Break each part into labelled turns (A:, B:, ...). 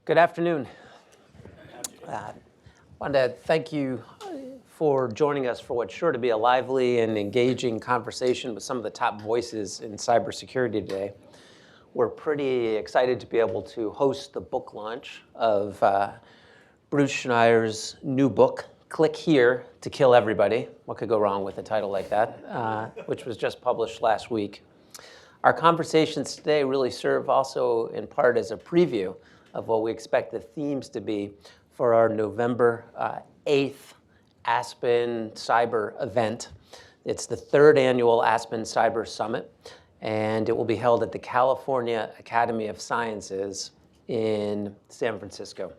A: Good afternoon. I want to thank you for joining us for what's sure to be a lively and engaging conversation with some of the top voices in cybersecurity today. We're pretty excited to be able to host the book launch of Bruce Schneier's new book, Click Here to Kill Everybody. What could go wrong with a title like that, which was just published last week. Our conversations today really serve also in part as a preview of what we expect the themes to be for our November 8th Aspen Cyber event. It's the third annual Aspen Cyber Summit, and it will be held at the California Academy of Sciences in San Francisco.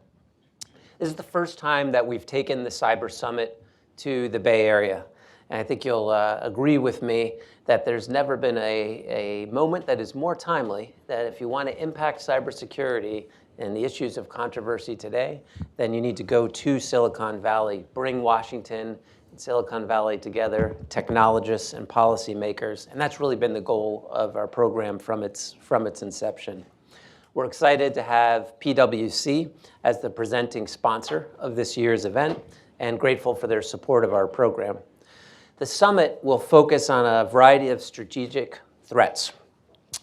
A: This is the first time that we've taken the Cyber Summit to the Bay Area. And I think you'll agree with me that there's never been a moment that is more timely that if you want to impact cybersecurity and the issues of controversy today, then you need to go to Silicon Valley, bring Washington and Silicon Valley together, technologists and policymakers. And that's really been the goal of our program from its inception. We're excited to have PwC as the presenting sponsor of this year's event and grateful for their support of our program. The summit will focus on a variety of strategic threats,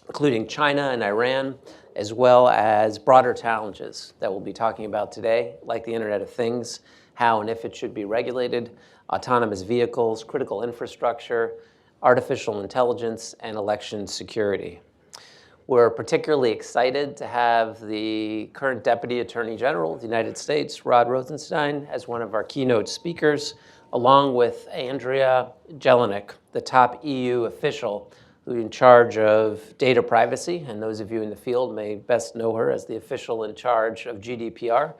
A: including China and Iran, as well as broader challenges that we'll be talking about today, like the Internet of Things, how and if it should be regulated, autonomous vehicles, critical infrastructure, artificial intelligence, and election security. We're particularly excited to have the current Deputy Attorney General of the United States, Rod Rosenstein, as one of our keynote speakers, along with Andrea Jelinek, the top EU official who's in charge of data privacy, and those of you in the field may best know her as the official in charge of GDPR,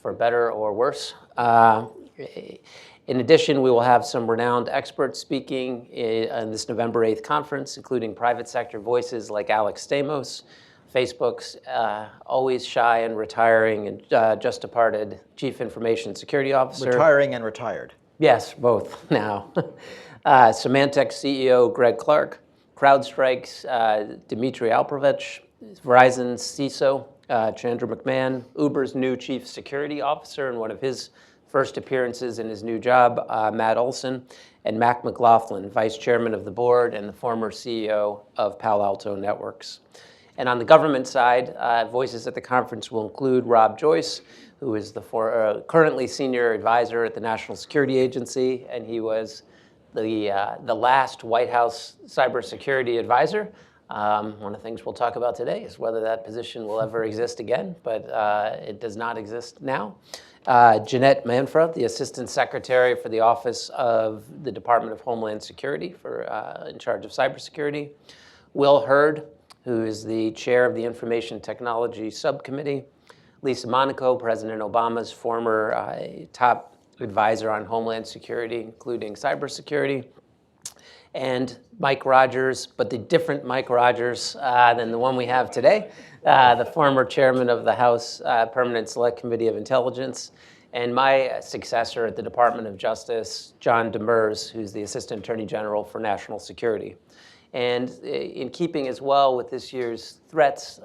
A: for better or worse. In addition, we will have some renowned experts speaking in this November 8th conference, including private sector voices like Alex Stamos, Facebook's always shy and retiring and just departed Chief Information Security Officer.
B: Retiring and retired.
A: Yes, both now. Symantec CEO Greg Clark, CrowdStrike's Dmitry Alperovich, Verizon's CISO Chandra McMahon, Uber's new Chief Security Officer and one of his first appearances in his new job, Matt Olson, and Mac McLaughlin, Vice Chairman of the Board and the former CEO of Palo Alto Networks. And on the government side, voices at the conference will include Rob Joyce, who is the currently Senior Advisor at the National Security Agency, and he was the last White House cybersecurity advisor. One of the things we'll talk about today is whether that position will ever exist again, but it does not exist now. Jeanette Manfra, the Assistant Secretary for the Office of the Department of Homeland Security in charge of cybersecurity. Will Hurd, who is the Chair of the Information Technology Subcommittee. Lisa Monaco, President Obama's former top advisor on Homeland Security, including cybersecurity. And Mike Rogers, but the different Mike Rogers than the one we have today, the former chairman of the House Permanent Select Committee of Intelligence, and my successor at the Department of Justice, John Demers, who's the Assistant Attorney General for National Security. And in keeping as well with this year's threats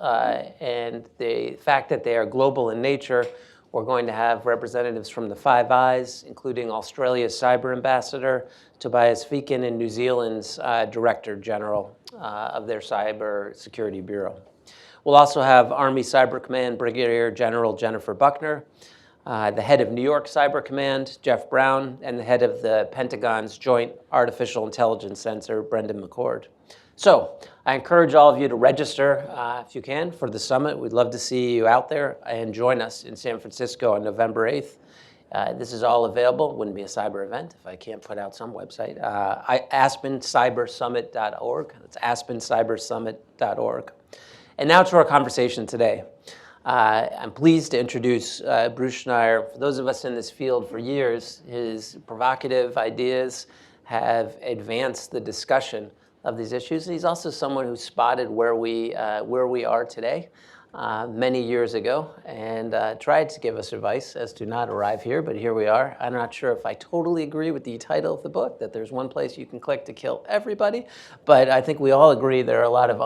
A: and the fact that they are global in nature, we're going to have representatives from the Five Eyes, including Australia's Cyber Ambassador, Tobias Feakin, and New Zealand's Director General of their Cyber Security Bureau. We'll also have Army Cyber Command Brigadier General Jennifer Buckner, the head of New York Cyber Command, Jeff Brown, and the head of the Pentagon's Joint Artificial Intelligence Center, Brendan McCord. So I encourage all of you to register, if you can, for the summit. We'd love to see you out there and join us in San Francisco on November 8th. This is all available. It wouldn't be a cyber event if I can't put out some website. AspenCyberSummit.org. That's AspenCyberSummit.org. And now to our conversation today. I'm pleased to introduce Bruce Schneier. For those of us in this field for years, his provocative ideas have advanced the discussion of these issues. He's also someone who spotted where we are today many years ago and tried to give us advice as to not arrive here, but here we are. I'm not sure if I totally agree with the title of the book, that there's one place you can click to kill everybody, but I think we all agree there are a lot of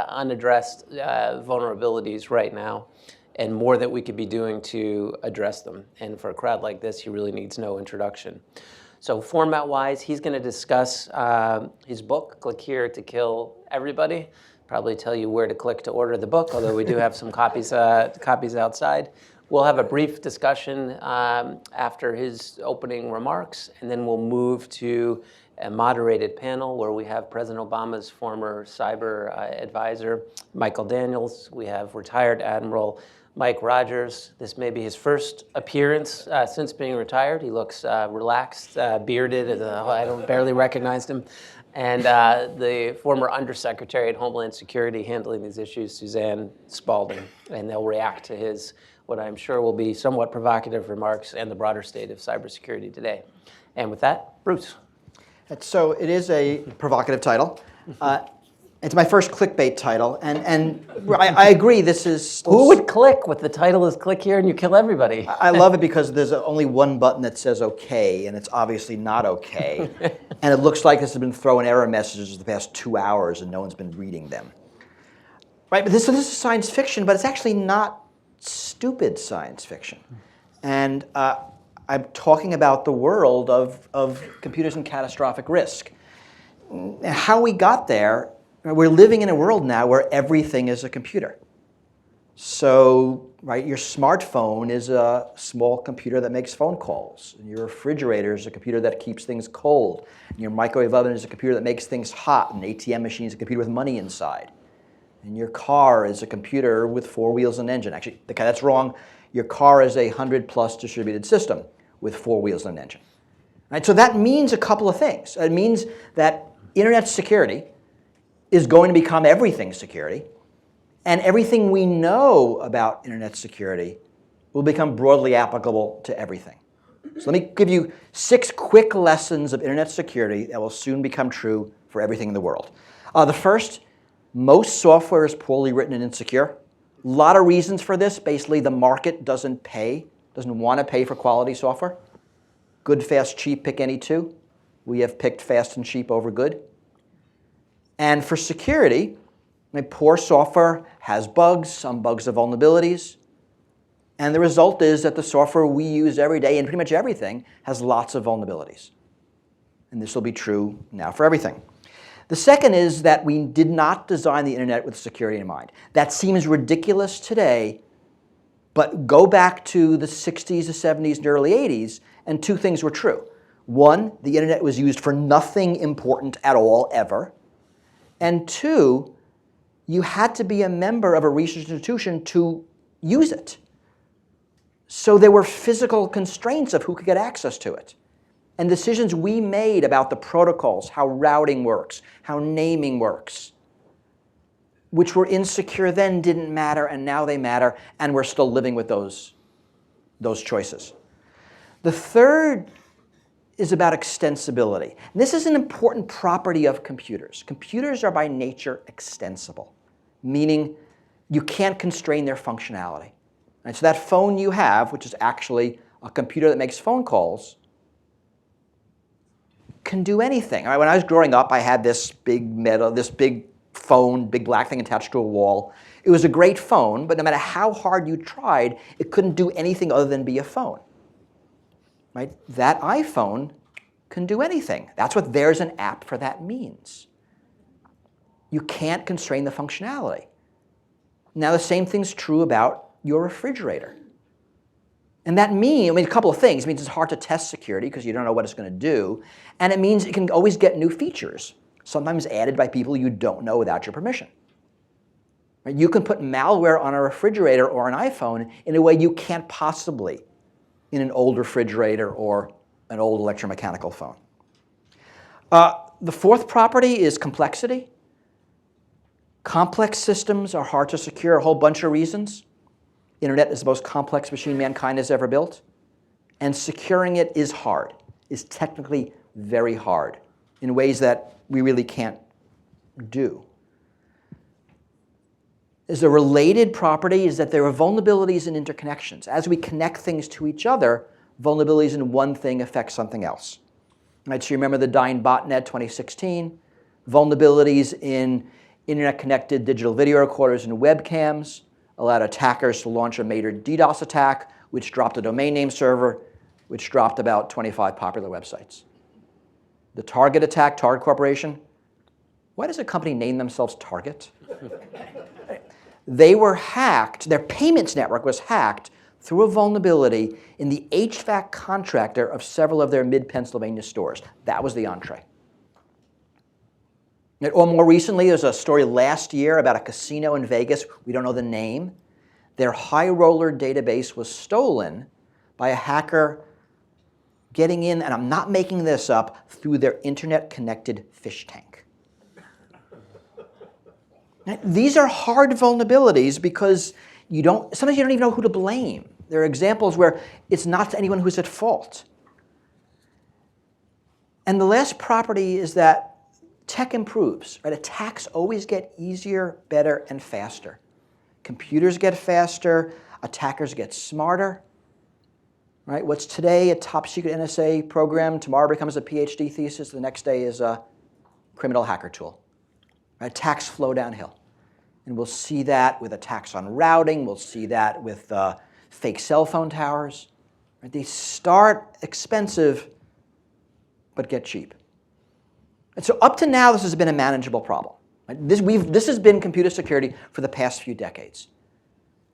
A: unaddressed vulnerabilities right now and more that we could be doing to address them. And for a crowd like this, he really needs no introduction. So format-wise, he's going to discuss his book, Click Here to Kill Everybody. Probably tell you where to click to order the book, although we do have some copies outside. We'll have a brief discussion after his opening remarks, and then we'll move to a moderated panel where we have President Obama's former cyber advisor, Michael Daniels. We have retired Admiral Mike Rogers. This may be his first appearance since being retired. He looks relaxed, bearded. I barely recognized him. And the former Undersecretary at Homeland Security handling these issues, Suzanne Spaulding. And they'll react to his, what I'm sure will be somewhat provocative remarks and the broader state of cybersecurity today. And with that, Bruce.
B: So it is a provocative title. It's my first clickbait title, and I agree this is...
A: Who would click with the title is Click Here and you kill everybody?
B: I love it because there's only one button that says OK, and it's obviously not OK. And it looks like this has been throwing error messages the past 2 hours and no one's been reading them. Right, but this is science fiction, but it's actually not stupid science fiction. And I'm talking about the world of computers and catastrophic risk. How we got there, we're living in a world now where everything is a computer. So, right, your smartphone is a small computer that makes phone calls. And your refrigerator is a computer that keeps things cold. And your microwave oven is a computer that makes things hot. And an ATM machine is a computer with money inside. And your car is a computer with 4 wheels and an engine. Actually, okay, that's wrong. Your car is a 100+ distributed system with 4 wheels and an engine. Right? So that means a couple of things. It means that internet security is going to become everything security, and everything we know about internet security will become broadly applicable to everything. So let me give you 6 quick lessons of internet security that will soon become true for everything in the world. The first, most software is poorly written and insecure. A lot of reasons for this. Basically, the market doesn't want to pay for quality software. Good, fast, cheap, pick any two. We have picked fast and cheap over good. And for security, poor software has bugs, some bugs have vulnerabilities. And the result is that the software we use every day in pretty much everything has lots of vulnerabilities. And this will be true now for everything. The second is that we did not design the internet with security in mind. That seems ridiculous today, but go back to the 60s, the 70s, and early 80s, and 2 things were true. One, the internet was used for nothing important at all, ever. And 2, you had to be a member of a research institution to use it. So there were physical constraints of who could get access to it. And decisions we made about the protocols, how routing works, how naming works, which were insecure then didn't matter, and now they matter, and we're still living with those choices. The third is about extensibility. And this is an important property of computers. Computers are by nature extensible, meaning you can't constrain their functionality. And so that phone you have, which is actually a computer that makes phone calls, can do anything. All right, when I was growing up, I had this big phone, big black thing attached to a wall. It was a great phone, but no matter how hard you tried, it couldn't do anything other than be a phone. Right? That iPhone can do anything. That's what there's an app for that means. You can't constrain the functionality. Now the same thing's true about your refrigerator. And that means, a couple of things. It means it's hard to test security because you don't know what it's going to do. And it means it can always get new features, sometimes added by people you don't know without your permission. Right? You can put malware on a refrigerator or an iPhone in a way you can't possibly in an old refrigerator or an old electromechanical phone. The fourth property is complexity. Complex systems are hard to secure, a whole bunch of reasons. Internet is the most complex machine mankind has ever built. And securing it is hard, is technically very hard in ways that we really can't do. Is a related property is that there are vulnerabilities and interconnections. As we connect things to each other, vulnerabilities in one thing affect something else. Right, so you remember the Dying Botnet 2016, vulnerabilities in internet-connected digital video recorders and webcams allowed attackers to launch a major DDoS attack, which dropped a domain name server, which dropped about 25 popular websites. The Target attack, Target Corporation. Why does a company name themselves Target? They were hacked, their payments network was hacked through a vulnerability in the HVAC contractor of several of their mid-Pennsylvania stores. That was the entree. Or more recently, there's a story last year about a casino in Vegas. We don't know the name. Their high roller database was stolen by a hacker getting in, and I'm not making this up, through their internet-connected fish tank. Now, these are hard vulnerabilities because sometimes you don't even know who to blame. There are examples where it's not anyone who's at fault. And the last property is that tech improves, right? Attacks always get easier, better, and faster. Computers get faster, attackers get smarter, right? What's today a top secret NSA program, tomorrow becomes a PhD thesis, the next day is a criminal hacker tool. Right? Attacks flow downhill. And we'll see that with attacks on routing, we'll see that with fake cell phone towers. Right? They start expensive, but get cheap. And so up to now, this has been a manageable problem. Right? This has been computer security for the past few decades.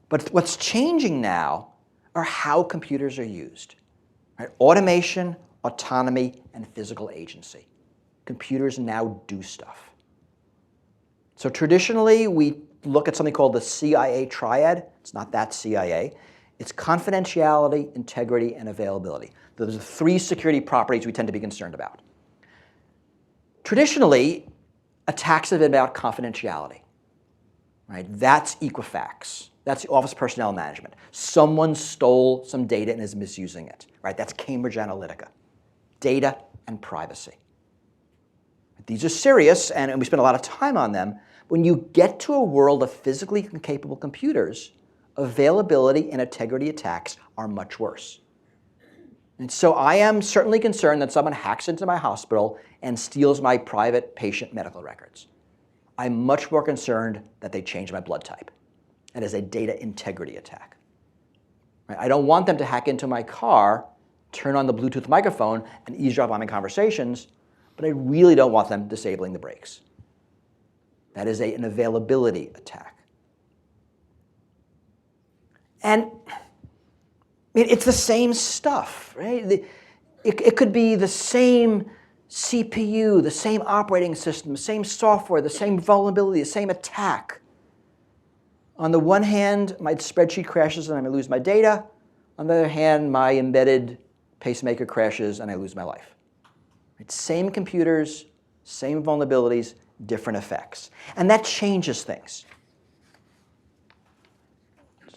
B: But what's changing now are how computers are used. Right? Automation, autonomy, and physical agency. Computers now do stuff. So traditionally, we look at something called the CIA triad. It's not that CIA. It's confidentiality, integrity, and availability. Those are the three security properties we tend to be concerned about. Traditionally, attacks have been about confidentiality. Right? That's Equifax. That's the Office of Personnel Management. Someone stole some data and is misusing it. Right? That's Cambridge Analytica. Data and privacy. These are serious, and we spend a lot of time on them. When you get to a world of physically capable computers, availability and integrity attacks are much worse. And so I am certainly concerned that someone hacks into my hospital and steals my private patient medical records. I'm much more concerned that they change my blood type. That is a data integrity attack. Right? I don't want them to hack into my car, turn on the Bluetooth microphone, and eavesdrop on my conversations, but I really don't want them disabling the brakes. That is an availability attack. And it's the same stuff, right? It could be the same CPU, the same operating system, the same software, the same vulnerability, the same attack. On the one hand, my spreadsheet crashes and I may lose my data. On the other hand, my embedded pacemaker crashes and I lose my life. Right? Same computers, same vulnerabilities, different effects. And that changes things.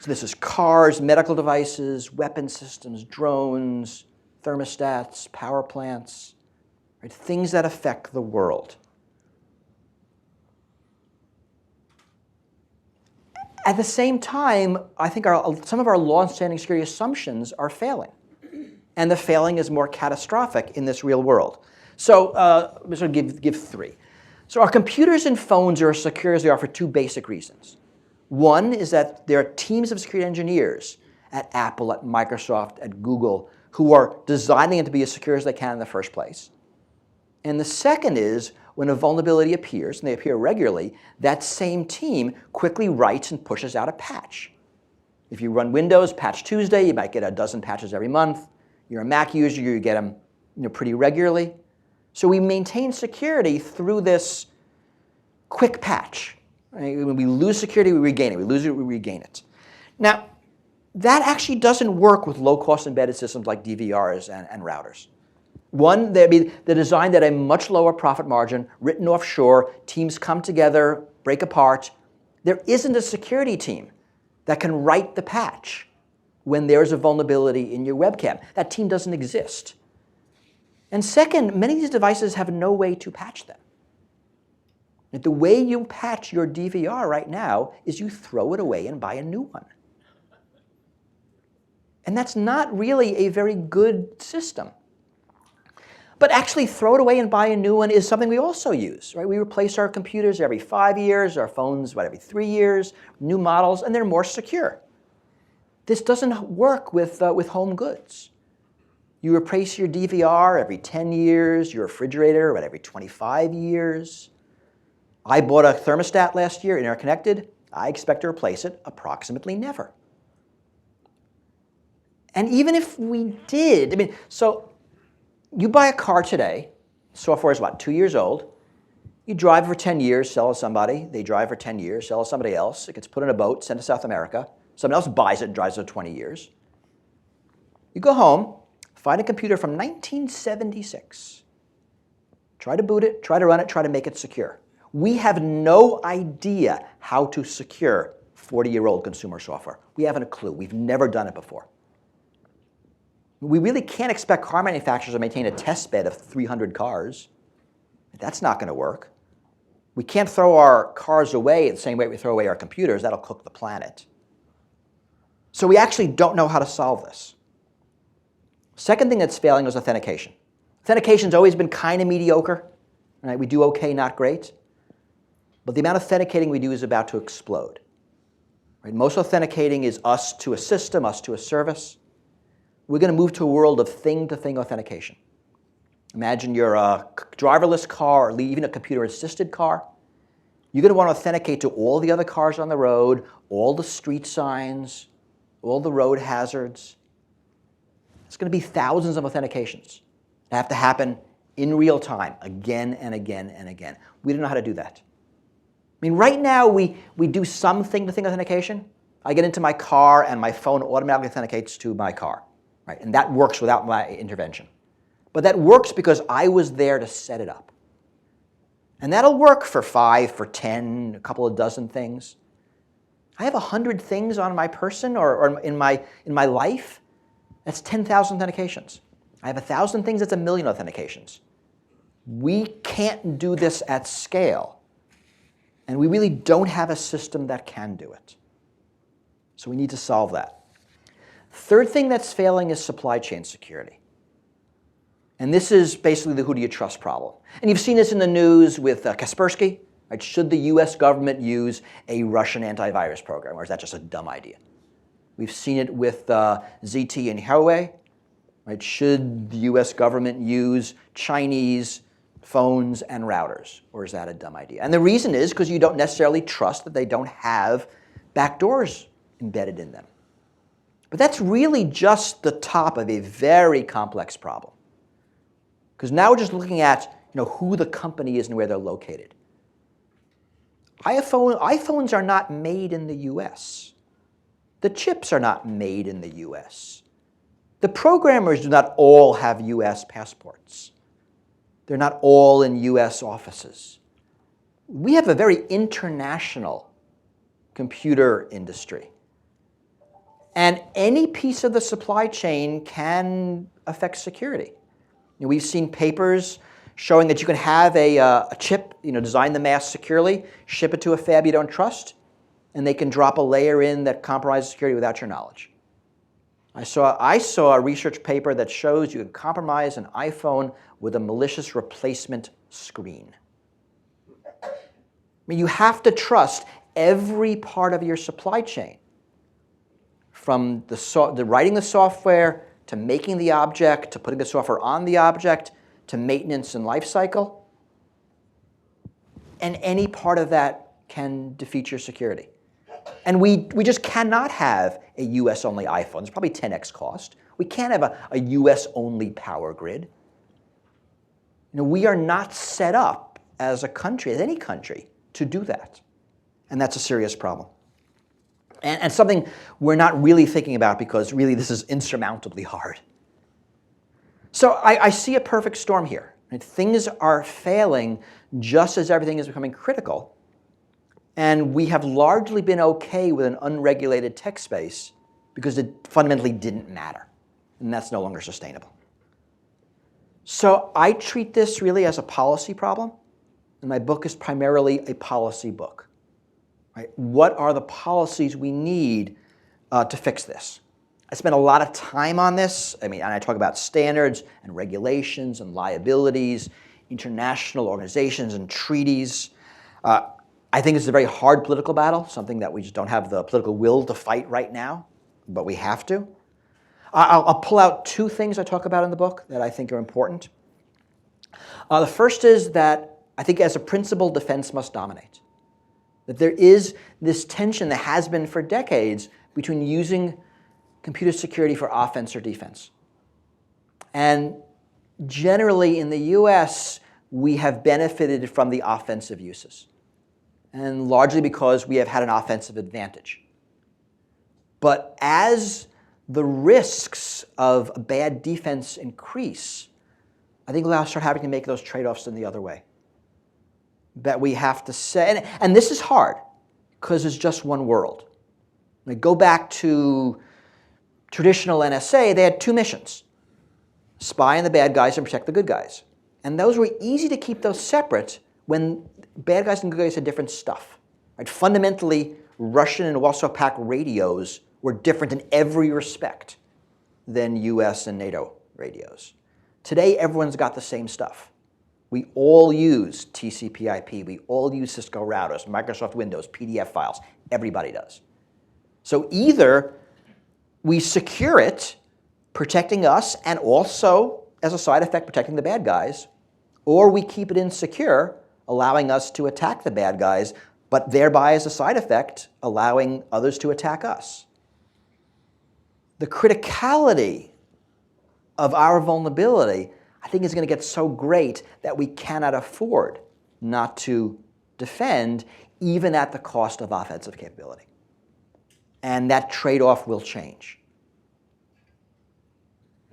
B: So this is cars, medical devices, weapon systems, drones, thermostats, power plants, right? Things that affect the world. At the same time, I think some of our long-standing security assumptions are failing. And the failing is more catastrophic in this real world. So I'm just going to give three. So our computers and phones are as secure as they are for two basic reasons. One is that there are teams of security engineers at Apple, at Microsoft, at Google, who are designing it to be as secure as they can in the first place. And the second is when a vulnerability appears, and they appear regularly, that same team quickly writes and pushes out a patch. If you run Windows, Patch Tuesday, you might get a dozen patches every month. You're a Mac user, you get them pretty regularly. So we maintain security through this quick patch. Right? When we lose security, we regain it. We lose it, we regain it. Now, that actually doesn't work with low-cost embedded systems like DVRs and routers. One, they're designed at a much lower profit margin, written offshore, teams come together, break apart. There isn't a security team that can write the patch when there's a vulnerability in your webcam. That team doesn't exist. And second, many of these devices have no way to patch them. The way you patch your DVR right now is you throw it away and buy a new one. And that's not really a very good system. But actually throw it away and buy a new one is something we also use, right? We replace our computers every 5 years, our phones, every 3 years, new models, and they're more secure. This doesn't work with home goods. You replace your DVR every 10 years, your refrigerator every 25 years. I bought a thermostat last year, interconnected. I expect to replace it approximately never. And even if we did, so you buy a car today, software is what, 2 years old. You drive for 10 years, sell it to somebody. They drive for 10 years, sell it to somebody else. It gets put in a boat, sent to South America. Someone else buys it and drives it for 20 years. You go home, find a computer from 1976. Try to boot it, try to run it, try to make it secure. We have no idea how to secure 40-year-old consumer software. We haven't a clue. We've never done it before. We really can't expect car manufacturers to maintain a test bed of 300 cars. That's not going to work. We can't throw our cars away the same way we throw away our computers. That'll cook the planet. So we actually don't know how to solve this. Second thing that's failing is authentication. Authentication's always been kind of mediocre. Right? We do okay, not great. But the amount of authenticating we do is about to explode. Right? Most authenticating is us to a system, us to a service. We're going to move to a world of thing-to-thing authentication. Imagine you're a driverless car or even a computer-assisted car. You're going to want to authenticate to all the other cars on the road, all the street signs, all the road hazards. It's going to be thousands of authentications that have to happen in real time, again and again and again. We don't know how to do that. Right now we do some thing-to-thing authentication. I get into my car and my phone automatically authenticates to my car. Right? And that works without my intervention. But that works because I was there to set it up. And that'll work for 5, for 10, a couple of dozen things. I have 100 things on my person or in my life. That's 10,000 authentications. I have 1,000 things, that's 1,000,000 authentications. We can't do this at scale. And we really don't have a system that can do it. So we need to solve that. Third thing that's failing is supply chain security. And this is basically the who do you trust problem. And you've seen this in the news with Kaspersky. Right? Should the US government use a Russian antivirus program, or is that just a dumb idea? We've seen it with ZT and Huawei. Right? Should the US government use Chinese phones and routers, or is that a dumb idea? And the reason is because you don't necessarily trust that they don't have backdoors embedded in them. But that's really just the top of a very complex problem. Because now we're just looking at who the company is and where they're located. iPhones are not made in the US. The chips are not made in the US. The programmers do not all have US passports. They're not all in US offices. We have a very international computer industry. And any piece of the supply chain can affect security. We've seen papers showing that you can have a chip, design the mask securely, ship it to a fab you don't trust, and they can drop a layer in that compromises security without your knowledge. I saw a research paper that shows you can compromise an iPhone with a malicious replacement screen. You have to trust every part of your supply chain. From the writing the software, to making the object, to putting the software on the object, to maintenance and life cycle. And any part of that can defeat your security. And we just cannot have a US-only iPhone. It's probably 10x cost. We can't have a US-only power grid. We are not set up as a country, as any country, to do that. And that's a serious problem. And something we're not really thinking about because really this is insurmountably hard. So I see a perfect storm here. Right? Things are failing just as everything is becoming critical. And we have largely been okay with an unregulated tech space because it fundamentally didn't matter. And that's no longer sustainable. So I treat this really as a policy problem. And my book is primarily a policy book. Right? What are the policies we need to fix this? I spent a lot of time on this. I mean, and I talk about standards and regulations and liabilities, international organizations and treaties. I think it's a very hard political battle, something that we just don't have the political will to fight right now, but we have to. I'll pull out two things I talk about in the book that I think are important. The first is that I think as a principle, defense must dominate. That there is this tension that has been for decades between using computer security for offense or defense. And generally in the US, we have benefited from the offensive uses, and largely because we have had an offensive advantage. But as the risks of a bad defense increase, I think we'll start having to make those trade-offs in the other way. That we have to say, and this is hard, because it's just one world. Like, go back to traditional NSA, they had two missions: spy on the bad guys and protect the good guys. And those were easy to keep those separate when bad guys and good guys had different stuff. Right? Fundamentally, Russian and Warsaw Pact radios were different in every respect than US and NATO radios. Today, everyone's got the same stuff. We all use TCP/IP. We all use Cisco routers, Microsoft Windows, PDF files. Everybody does. So either we secure it, protecting us, and also, as a side effect, protecting the bad guys, or we keep it insecure, allowing us to attack the bad guys, but thereby, as a side effect, allowing others to attack us. The criticality of our vulnerability, I think, is going to get so great that we cannot afford not to defend, even at the cost of offensive capability. And that trade-off will change.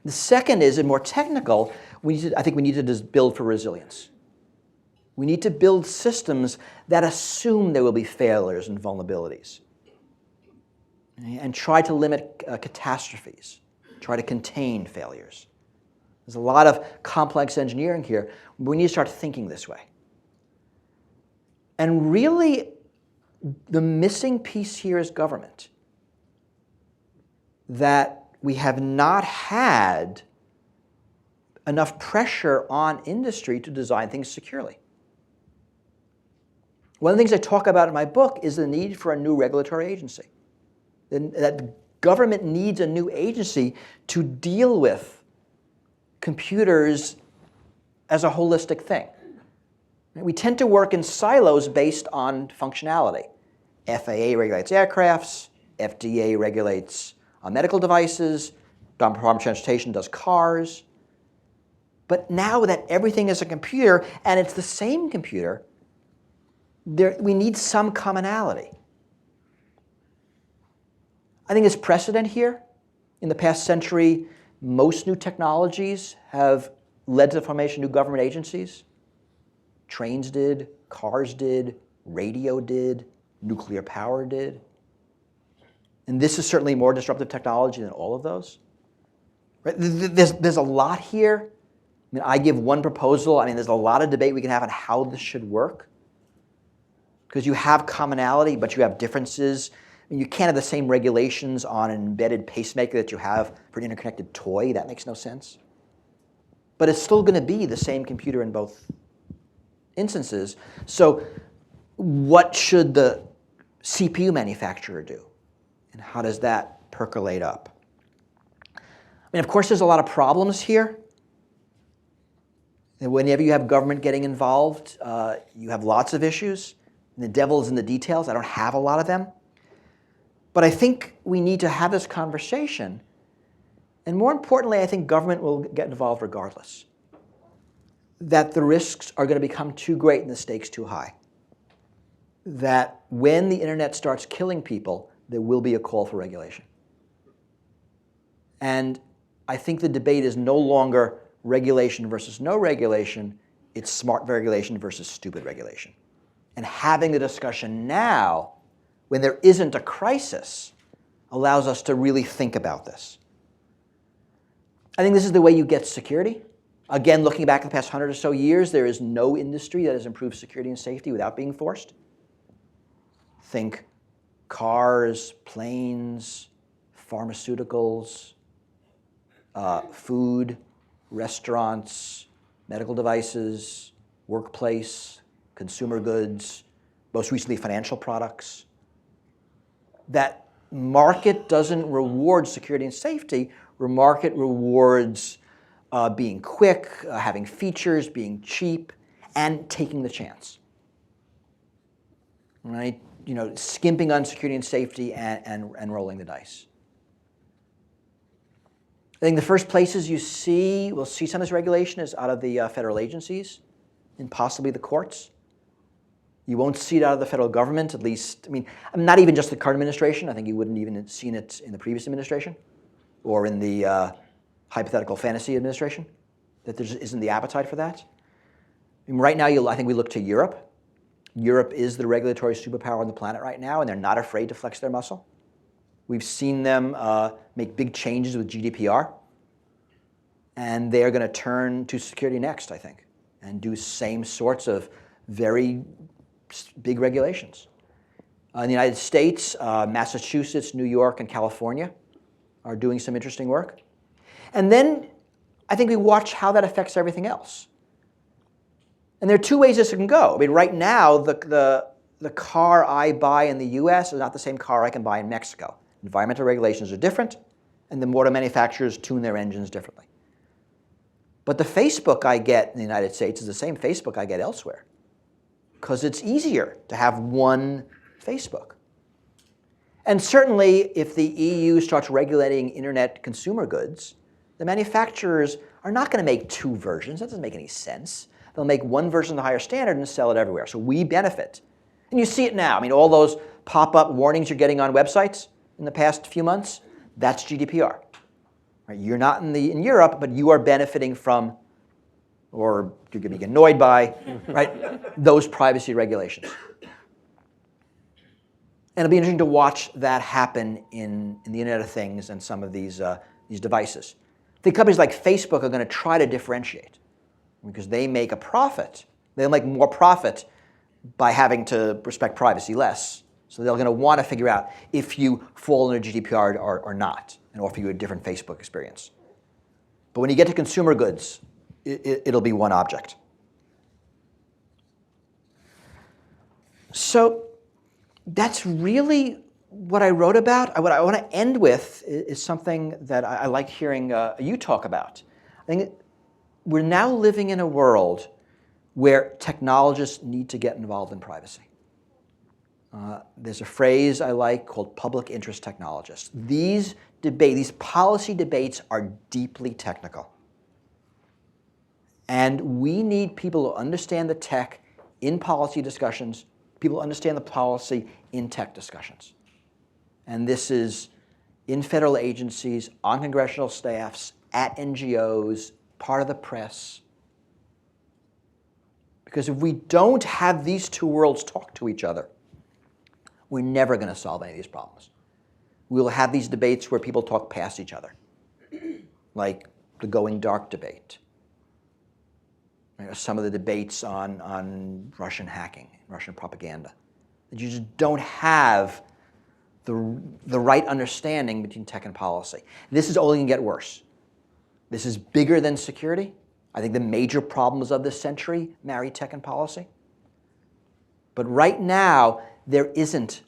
B: The second is, and more technical, I think we need to build for resilience. We need to build systems that assume there will be failures and vulnerabilities, and try to limit catastrophes, try to contain failures. There's a lot of complex engineering here. We need to start thinking this way. And really, the missing piece here is government. That we have not had enough pressure on industry to design things securely. One of the things I talk about in my book is the need for a new regulatory agency. That government needs a new agency to deal with computers as a holistic thing. We tend to work in silos based on functionality. FAA regulates aircrafts, FDA regulates medical devices, Department of Transportation does cars. But now that everything is a computer, and it's the same computer, we need some commonality. I think there's precedent here. In the past century, most new technologies have led to the formation of new government agencies. Trains did, cars did, radio did, nuclear power did. And this is certainly more disruptive technology than all of those. Right? There's a lot here. I mean, I give one proposal. I mean, there's a lot of debate we can have on how this should work. Because you have commonality, but you have differences. I mean, you can't have the same regulations on an embedded pacemaker that you have for an interconnected toy. That makes no sense. But it's still going to be the same computer in both instances. So what should the CPU manufacturer do? And how does that percolate up? I mean, of course, there's a lot of problems here. And whenever you have government getting involved, you have lots of issues. And the devil is in the details. I don't have a lot of them. But I think we need to have this conversation. And more importantly, I think government will get involved regardless. That the risks are going to become too great and the stakes too high. That when the internet starts killing people, there will be a call for regulation. And I think the debate is no longer regulation versus no regulation. It's smart regulation versus stupid regulation. And having the discussion now, when there isn't a crisis, allows us to really think about this. I think this is the way you get security. Again, looking back at the past 100 or so years, there is no industry that has improved security and safety without being forced. Think cars, planes, pharmaceuticals, food, restaurants, medical devices, workplace, consumer goods, most recently financial products. That market doesn't reward security and safety, market rewards being quick, having features, being cheap, and taking the chance. Right? You know, skimping on security and safety and rolling the dice. I think the first places we'll see some of this regulation is out of the federal agencies and possibly the courts. You won't see it out of the federal government, at least, not even just the current administration. I think you wouldn't even have seen it in the previous administration or in the hypothetical fantasy administration, that there just isn't the appetite for that. Right now, I think we look to Europe. Europe is the regulatory superpower on the planet right now, and they're not afraid to flex their muscle. We've seen them make big changes with GDPR, and they're going to turn to security next, I think, and do same sorts of very big regulations. In the United States, Massachusetts, New York, and California are doing some interesting work. And then I think we watch how that affects everything else. And there are two ways this can go. Right now, the car I buy in the US is not the same car I can buy in Mexico. Environmental regulations are different, and the motor manufacturers tune their engines differently. But the Facebook I get in the United States is the same Facebook I get elsewhere, because it's easier to have one Facebook. And certainly, if the EU starts regulating internet consumer goods, the manufacturers are not going to make two versions. That doesn't make any sense. They'll make one version of the higher standard and sell it everywhere. So we benefit. And you see it now. All those pop-up warnings you're getting on websites in the past few months, that's GDPR. Right? You're not in Europe, but you are benefiting from, or you're going to be annoyed by, right, those privacy regulations. And it'll be interesting to watch that happen in the Internet of Things and some of these devices. I think companies like Facebook are going to try to differentiate, because they make a profit. They'll make more profit by having to respect privacy less. So they're going to want to figure out if you fall under GDPR or not, and offer you a different Facebook experience. But when you get to consumer goods, it'll be one object. So that's really what I wrote about. What I want to end with is something that I like hearing you talk about. I think we're now living in a world where technologists need to get involved in privacy. There's a phrase I like called public interest technologists. These policy debates are deeply technical. And we need people who understand the tech in policy discussions, people who understand the policy in tech discussions. And this is in federal agencies, on congressional staffs, at NGOs, part of the press. Because if we don't have these two worlds talk to each other, we're never going to solve any of these problems. We'll have these debates where people talk past each other, like the going dark debate. Some of the debates on Russian hacking, Russian propaganda. That you just don't have the right understanding between tech and policy. This is only going to get worse. This is bigger than security. I think the major problems of this century marry tech and policy. But right now, there isn't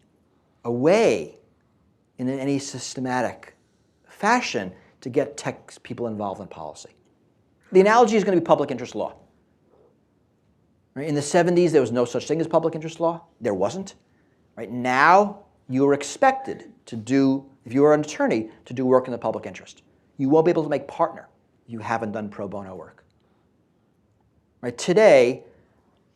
B: a way in any systematic fashion to get tech people involved in policy. The analogy is going to be public interest law. Right? In the 70s, there was no such thing as public interest law. There wasn't. Right? Now, you are expected to do, if you are an attorney, to do work in the public interest. You won't be able to make partner if you haven't done pro bono work. Right? Today,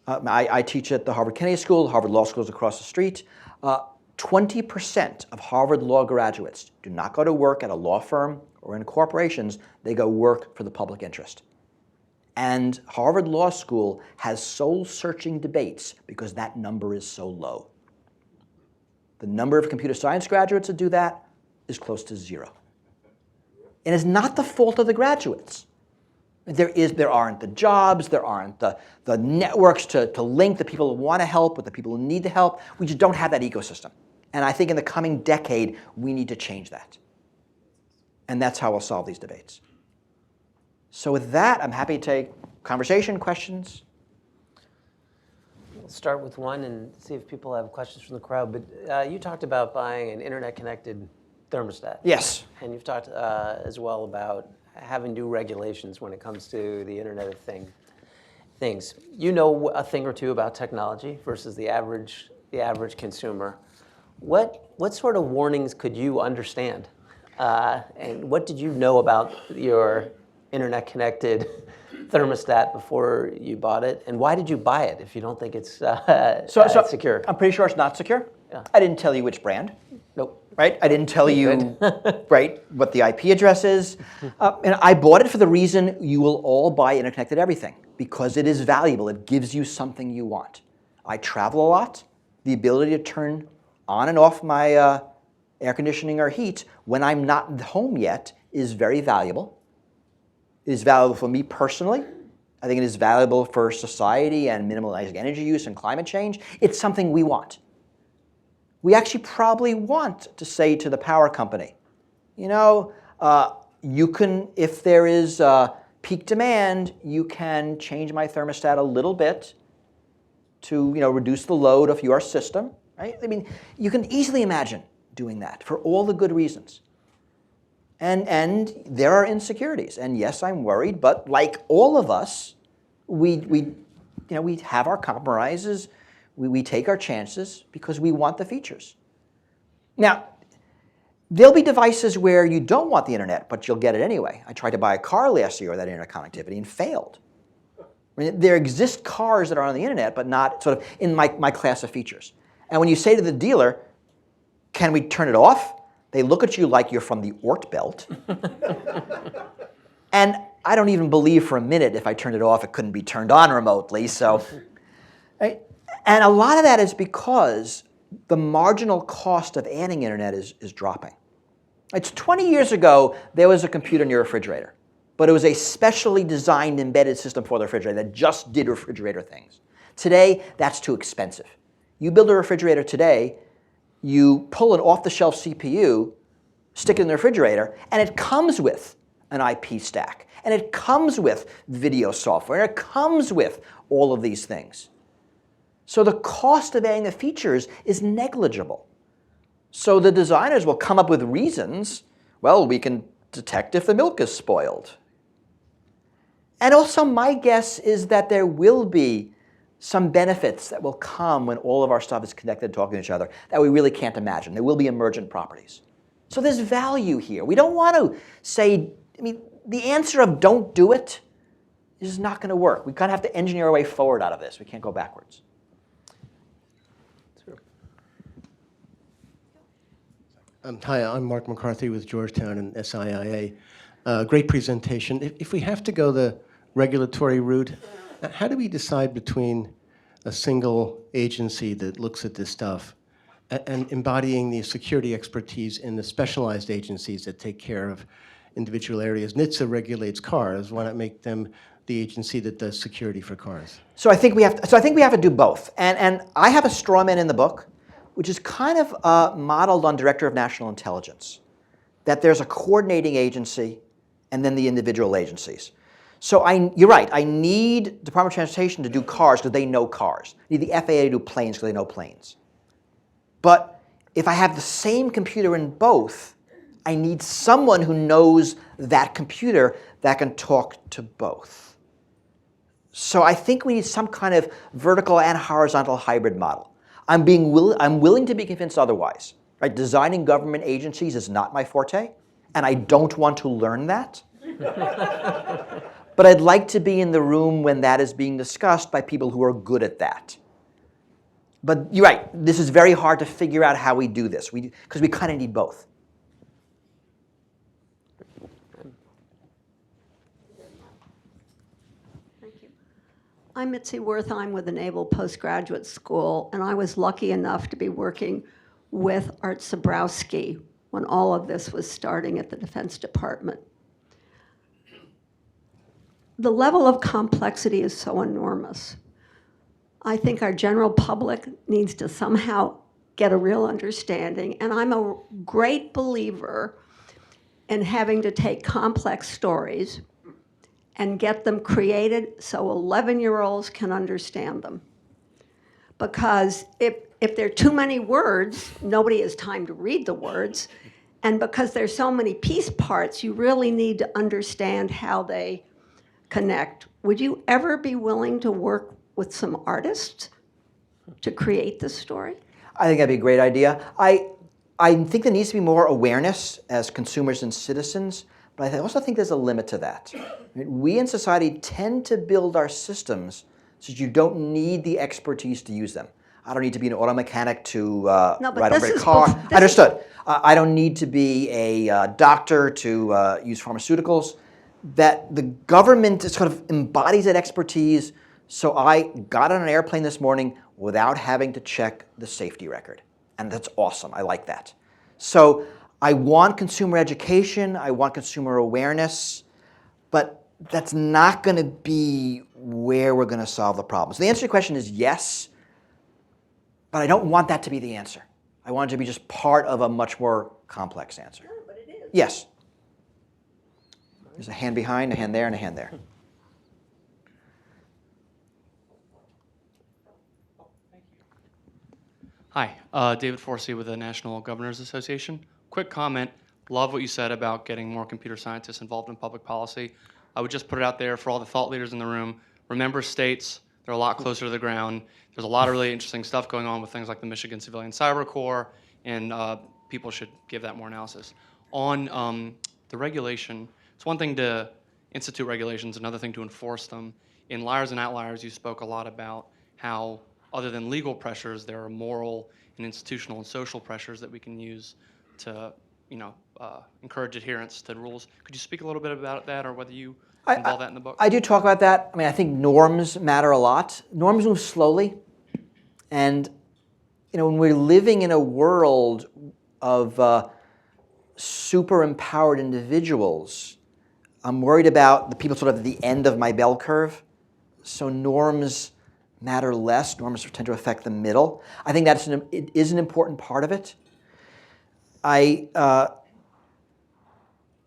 B: I teach at the Harvard Kennedy School, Harvard Law School is across the street. 20% of Harvard law graduates do not go to work at a law firm or in corporations. They go work for the public interest. And Harvard Law School has soul-searching debates because that number is so low. The number of computer science graduates that do that is close to zero. And it's not the fault of the graduates. There aren't the jobs, there aren't the networks to link the people who want to help with the people who need the help. We just don't have that ecosystem. And I think in the coming decade, we need to change that. And that's how we'll solve these debates. So with that, I'm happy to take conversation, questions.
A: We'll start with one and see if people have questions from the crowd. But you talked about buying an internet-connected thermostat.
B: Yes.
A: And you've talked as well about having new regulations when it comes to the Internet of Things. You know a thing or two about technology versus the average consumer. What sort of warnings could you understand? And what did you know about your internet-connected thermostat before you bought it? And why did you buy it if you don't think it's secure?
B: I'm pretty sure it's not secure.
A: Yeah.
B: I didn't tell you which brand.
A: Nope.
B: Right? I didn't tell you, right, what the IP address is. And I bought it for the reason you will all buy interconnected everything, because it is valuable. It gives you something you want. I travel a lot. The ability to turn on and off my air conditioning or heat when I'm not home yet is very valuable. It is valuable for me personally. I think it is valuable for society and minimalizing energy use and climate change. It's something we want. We actually probably want to say to the power company, you know, you can, if there is peak demand, you can change my thermostat a little bit to, you know, reduce the load of your system, right? I mean, you can easily imagine doing that for all the good reasons. And there are insecurities. And yes, I'm worried, but like all of us, we have our compromises. We take our chances because we want the features. Now, there'll be devices where you don't want the internet, but you'll get it anyway. I tried to buy a car last year with that internet connectivity and failed. I mean, there exist cars that are on the internet, but not sort of in my class of features. And when you say to the dealer, can we turn it off? They look at you like you're from the Oort belt. And I don't even believe for a minute if I turned it off, it couldn't be turned on remotely. So, right? And a lot of that is because the marginal cost of adding internet is dropping. It's 20 years ago, there was a computer in your refrigerator, but it was a specially designed embedded system for the refrigerator that just did refrigerator things. Today, that's too expensive. You build a refrigerator today, you pull an off-the-shelf CPU, stick it in the refrigerator, and it comes with an IP stack, and it comes with video software, and it comes with all of these things. So the cost of adding the features is negligible. So the designers will come up with reasons. Well, we can detect if the milk is spoiled. And also my guess is that there will be some benefits that will come when all of our stuff is connected, talking to each other, that we really can't imagine. There will be emergent properties. So there's value here. We don't want to say, I mean, the answer of don't do it is not going to work. We kind of have to engineer our way forward out of this. We can't go backwards.
C: Hi, I'm Mark McCarthy with Georgetown and SIIA. Great presentation. If we have to go the regulatory route, how do we decide between a single agency that looks at this stuff and embodying the security expertise in the specialized agencies that take care of individual areas? NHTSA regulates cars. Why not make them the agency that does security for cars?
B: So I think we have to do both. And I have a straw man in the book, which is kind of modeled on Director of National Intelligence, that there's a coordinating agency and then the individual agencies. So you're right, I need Department of Transportation to do cars because they know cars. I need the FAA to do planes because they know planes. But if I have the same computer in both, I need someone who knows that computer that can talk to both. So I think we need some kind of vertical and horizontal hybrid model. I'm willing to be convinced otherwise. Right? Designing government agencies is not my forte, and I don't want to learn that. But I'd like to be in the room when that is being discussed by people who are good at that. But you're right, this is very hard to figure out how we do this, because we kind of need both.
D: I'm Mitzi Worth. I'm with the Naval Postgraduate School, and I was lucky enough to be working with Art Zabrowski when all of this was starting at the Defense Department. The level of complexity is so enormous. I think our general public needs to somehow get a real understanding, and I'm a great believer in having to take complex stories and get them created so 11-year-olds can understand them. Because if there are too many words, nobody has time to read the words. And because there's so many piece parts, you really need to understand how they connect. Would you ever be willing to work with some artists to create this story?
B: I think that'd be a great idea. I think there needs to be more awareness as consumers and citizens, but I also think there's a limit to that. We in society tend to build our systems so that you don't need the expertise to use them. I don't need to be an auto mechanic to ride over a car. Understood. I don't need to be a doctor to use pharmaceuticals. That the government sort of embodies that expertise. So I got on an airplane this morning without having to check the safety record. And that's awesome. I like that. So I want consumer education. I want consumer awareness. But that's not going to be where we're going to solve the problem. So the answer to your question is yes. But I don't want that to be the answer. I want it to be just part of a much more complex answer.
D: No, but it is.
B: Yes. There's a hand behind, a hand there, and a hand there.
E: Hi, David Forsey with the National Governors Association. Quick comment. Love what you said about getting more computer scientists involved in public policy. I would just put it out there for all the thought leaders in the room. Remember states, they're a lot closer to the ground. There's a lot of really interesting stuff going on with things like the Michigan Civilian Cyber Corps, and people should give that more analysis. On the regulation, it's one thing to institute regulations, another thing to enforce them. In Liars and Outliers, you spoke a lot about how, other than legal pressures, there are moral and institutional and social pressures that we can use to, encourage adherence to rules. Could you speak a little bit about that, or whether you involve that in the book?
B: I do talk about that. I mean, I think norms matter a lot. Norms move slowly. And, when we're living in a world of super empowered individuals, I'm worried about the people sort of at the end of my bell curve. So norms matter less. Norms tend to affect the middle. I think it is an important part of it.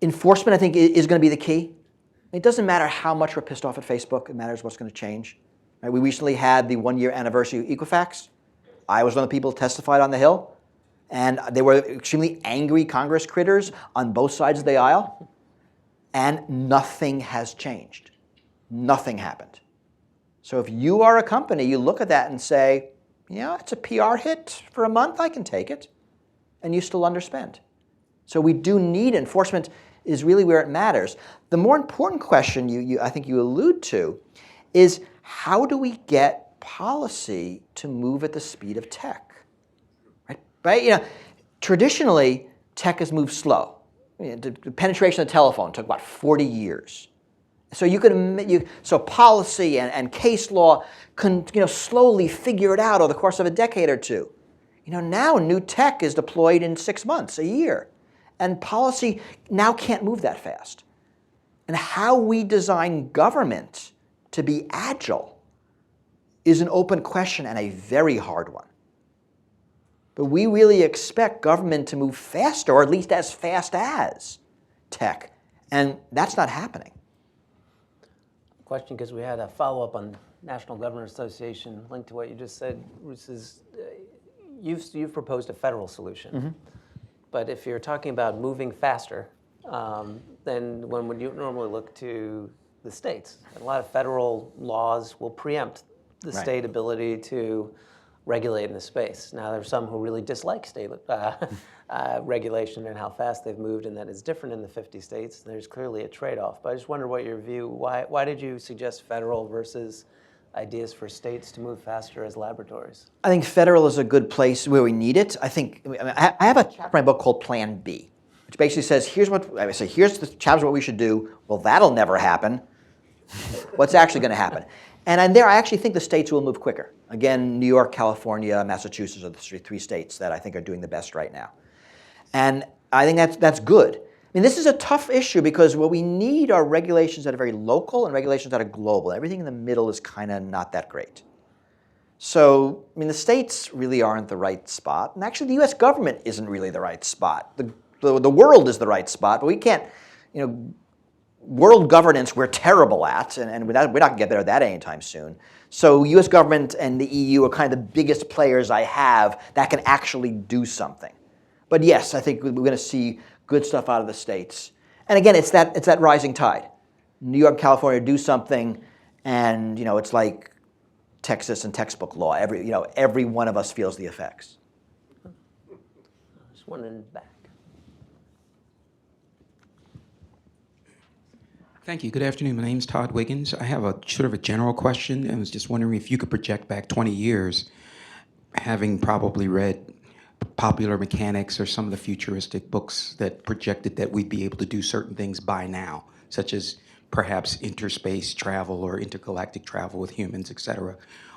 B: Enforcement, I think, is going to be the key. It doesn't matter how much we're pissed off at Facebook. It matters what's going to change. Right? We recently had the 1-year anniversary of Equifax. I was one of the people who testified on the Hill. And they were extremely angry Congress critters on both sides of the aisle. And nothing has changed. Nothing happened. So if you are a company, you look at that and say, it's a PR hit for a month, I can take it. And you still underspend. So we do need enforcement is really where it matters. The more important question I think you allude to is, how do we get policy to move at the speed of tech? Right? Traditionally, tech has moved slow. The penetration of the telephone took about 40 years. So so policy and case law can slowly figure it out over the course of a decade or two. Now new tech is deployed in 6 months, a year. And policy now can't move that fast. And how we design government to be agile is an open question and a very hard one. But we really expect government to move faster, or at least as fast as tech. And that's not happening.
A: Question, because we had a follow-up on National Governors Association linked to what you just said, which is you've proposed a federal solution. Mm-hmm. But if you're talking about moving faster, then when would you normally look to the states? And a lot of federal laws will preempt the state ability to regulate in the space. Now, there are some who really dislike state regulation and how fast they've moved, and that is different in the 50 states. There's clearly a trade-off. But I just wonder what your view, why did you suggest federal versus ideas for states to move faster as laboratories?
B: I think federal is a good place where we need it. I have a chapter in my book called Plan B, which basically says, here's the chapter what we should do. Well, that'll never happen. What's actually going to happen? And there, I actually think the states will move quicker. Again, New York, California, Massachusetts are the three states that I think are doing the best right now. And I think that's good. I mean, this is a tough issue because what we need are regulations that are very local and regulations that are global. Everything in the middle is kind of not that great. So, the states really aren't the right spot. And actually, the US government isn't really the right spot. the world is the right spot, but we can't, world governance we're terrible at, and we're not going to get better at that anytime soon. So U.S. government and the EU are kind of the biggest players I have that can actually do something. But yes, I think we're going to see good stuff out of the states. And again, it's that rising tide. New York, California do something, and it's like Texas and textbook law. Every one of us feels the effects.
A: Just one in the back.
F: Thank you. Good afternoon. My name's Todd Wiggins. I have a sort of a general question. I was just wondering if you could project back 20 years, having probably read Popular Mechanics or some of the futuristic books that projected that we'd be able to do certain things by now, such as perhaps interspace travel or intergalactic travel with humans, et cetera.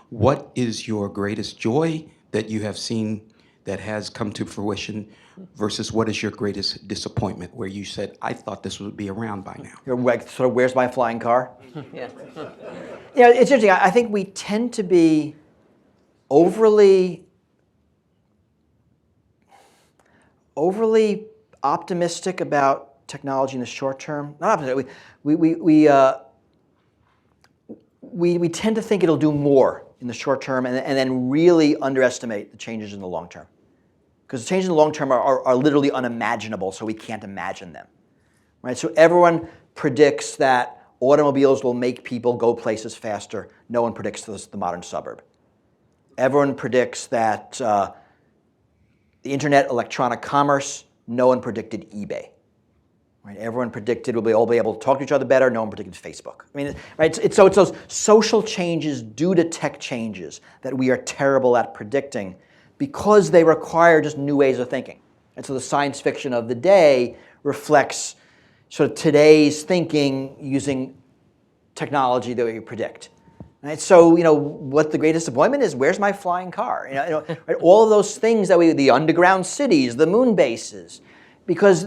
F: What is your greatest joy that you have seen that has come to fruition versus what is your greatest disappointment where you said, I thought this would be around by now?
B: You're like, sort of, where's my flying car?
A: Yeah.
B: It's interesting. I think we tend to be overly optimistic about technology in the short term. Not optimistic. We tend to think it'll do more in the short term and then really underestimate the changes in the long term. Because the changes in the long term are literally unimaginable, so we can't imagine them. Right? So everyone predicts that automobiles will make people go places faster. No one predicts the modern suburb. Everyone predicts that the internet, electronic commerce, no one predicted eBay. Right? Everyone predicted we'll all be able to talk to each other better. No one predicted Facebook. I mean, right? It's those social changes due to tech changes that we are terrible at predicting because they require just new ways of thinking. And so the science fiction of the day reflects sort of today's thinking using technology that we predict. Right? So, what the greatest disappointment is, where's my flying car? Right? All of those things the underground cities, the moon bases, because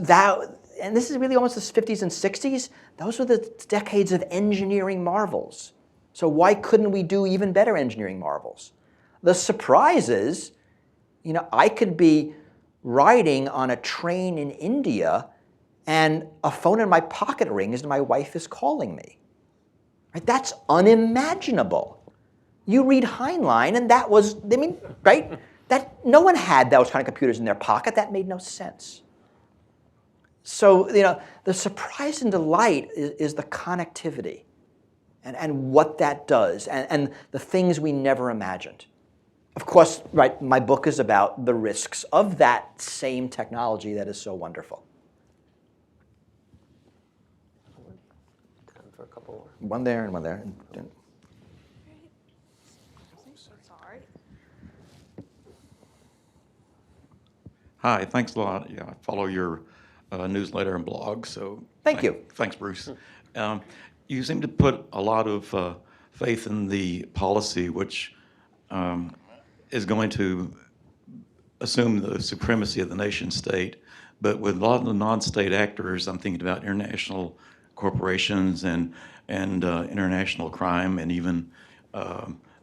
B: and this is really almost the 50s and 60s, those were the decades of engineering marvels. So why couldn't we do even better engineering marvels? The surprise is, I could be riding on a train in India and a phone in my pocket rings and my wife is calling me. Right? That's unimaginable. You read Heinlein and that was, right? That no one had those kind of computers in their pocket. That made no sense. So, the surprise and delight is the connectivity and what that does and the things we never imagined. Of course, right, my book is about the risks of that same technology that is so wonderful.
A: Time for a couple more.
B: One there and one there.
D: Sorry.
G: Hi, thanks a lot. Yeah, I follow your newsletter and blog, so
B: Thank you.
G: Thanks, Bruce. You seem to put a lot of faith in the policy, which is going to assume the supremacy of the nation state, but with a lot of the non-state actors, I'm thinking about international corporations and international crime and even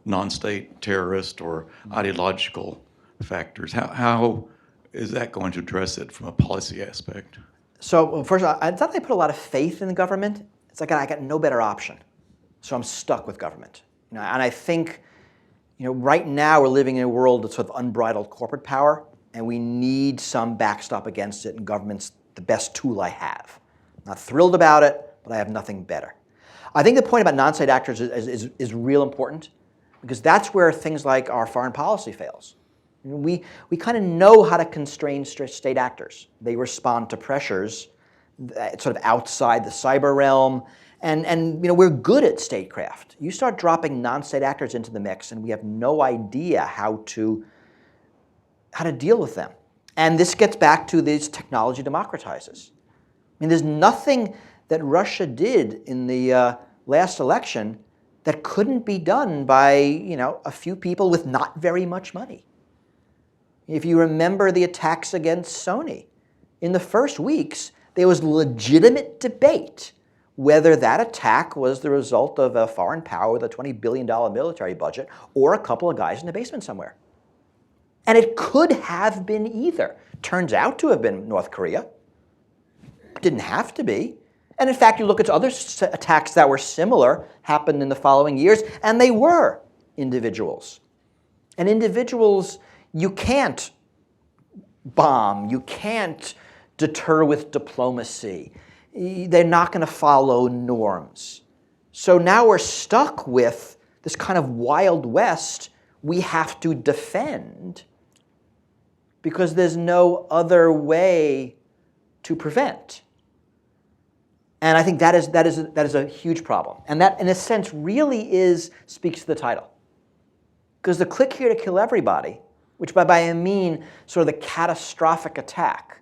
G: non-state terrorist or ideological factors. How is that going to address it from a policy aspect?
B: So first of all, it's not that I put a lot of faith in the government. It's like I got no better option. So I'm stuck with government. And I think right now we're living in a world that's sort of unbridled corporate power, and we need some backstop against it, and government's the best tool I have. I'm not thrilled about it, but I have nothing better. I think the point about non-state actors is real important, because that's where things like our foreign policy fails. We kind of know how to constrain state actors. They respond to pressures sort of outside the cyber realm, and we're good at statecraft. You start dropping non-state actors into the mix, and we have no idea how to deal with them. And this gets back to this technology democratizes. I mean, there's nothing that Russia did in the last election that couldn't be done by a few people with not very much money. If you remember the attacks against Sony, in the first weeks, there was legitimate debate whether that attack was the result of a foreign power with a $20 billion military budget or a couple of guys in the basement somewhere. And it could have been either. Turns out to have been North Korea. didn't have to be. And in fact, you look at other attacks that were similar, happened in the following years, and they were individuals. And individuals, you can't bomb, you can't deter with diplomacy. They're not going to follow norms. So now we're stuck with this kind of Wild West we have to defend because there's no other way to prevent. And I think that is a huge problem. And that, in a sense, really speaks to the title. Because the click here to kill everybody, which by I mean sort of the catastrophic attack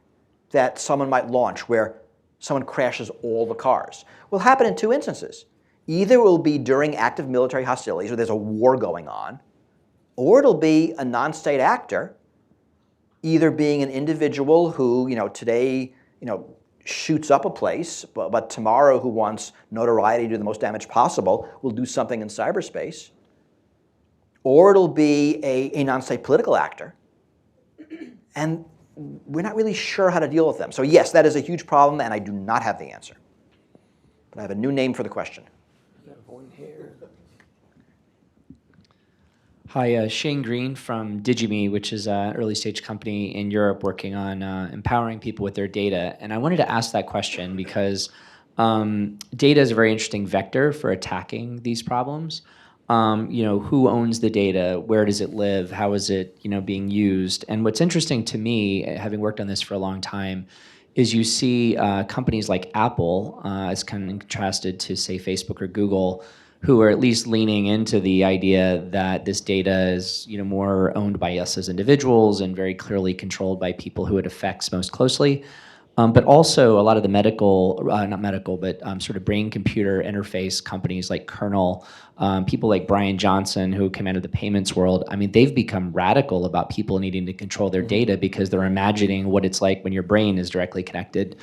B: that someone might launch where someone crashes all the cars, will happen in two instances. Either it will be during active military hostilities where there's a war going on, or it'll be a non-state actor, either being an individual who, today, shoots up a place, but tomorrow who wants notoriety to do the most damage possible will do something in cyberspace, or it'll be a non-state political actor. And we're not really sure how to deal with them. So yes, that is a huge problem, and I do not have the answer. But I have a new name for the question.
H: Hi, Shane Green from DigiMe, which is an early stage company in Europe working on empowering people with their data. And I wanted to ask that question because data is a very interesting vector for attacking these problems. Who owns the data? Where does it live? How is it, being used? And what's interesting to me, having worked on this for a long time, is you see companies like Apple, as kind of contrasted to, say, Facebook or Google, who are at least leaning into the idea that this data is, more owned by us as individuals and very clearly controlled by people who it affects most closely. But also a lot of the sort of brain-computer interface companies like Kernel, people like Brian Johnson, who came out of the payments world, they've become radical about people needing to control their data because they're imagining what it's like when your brain is directly connected,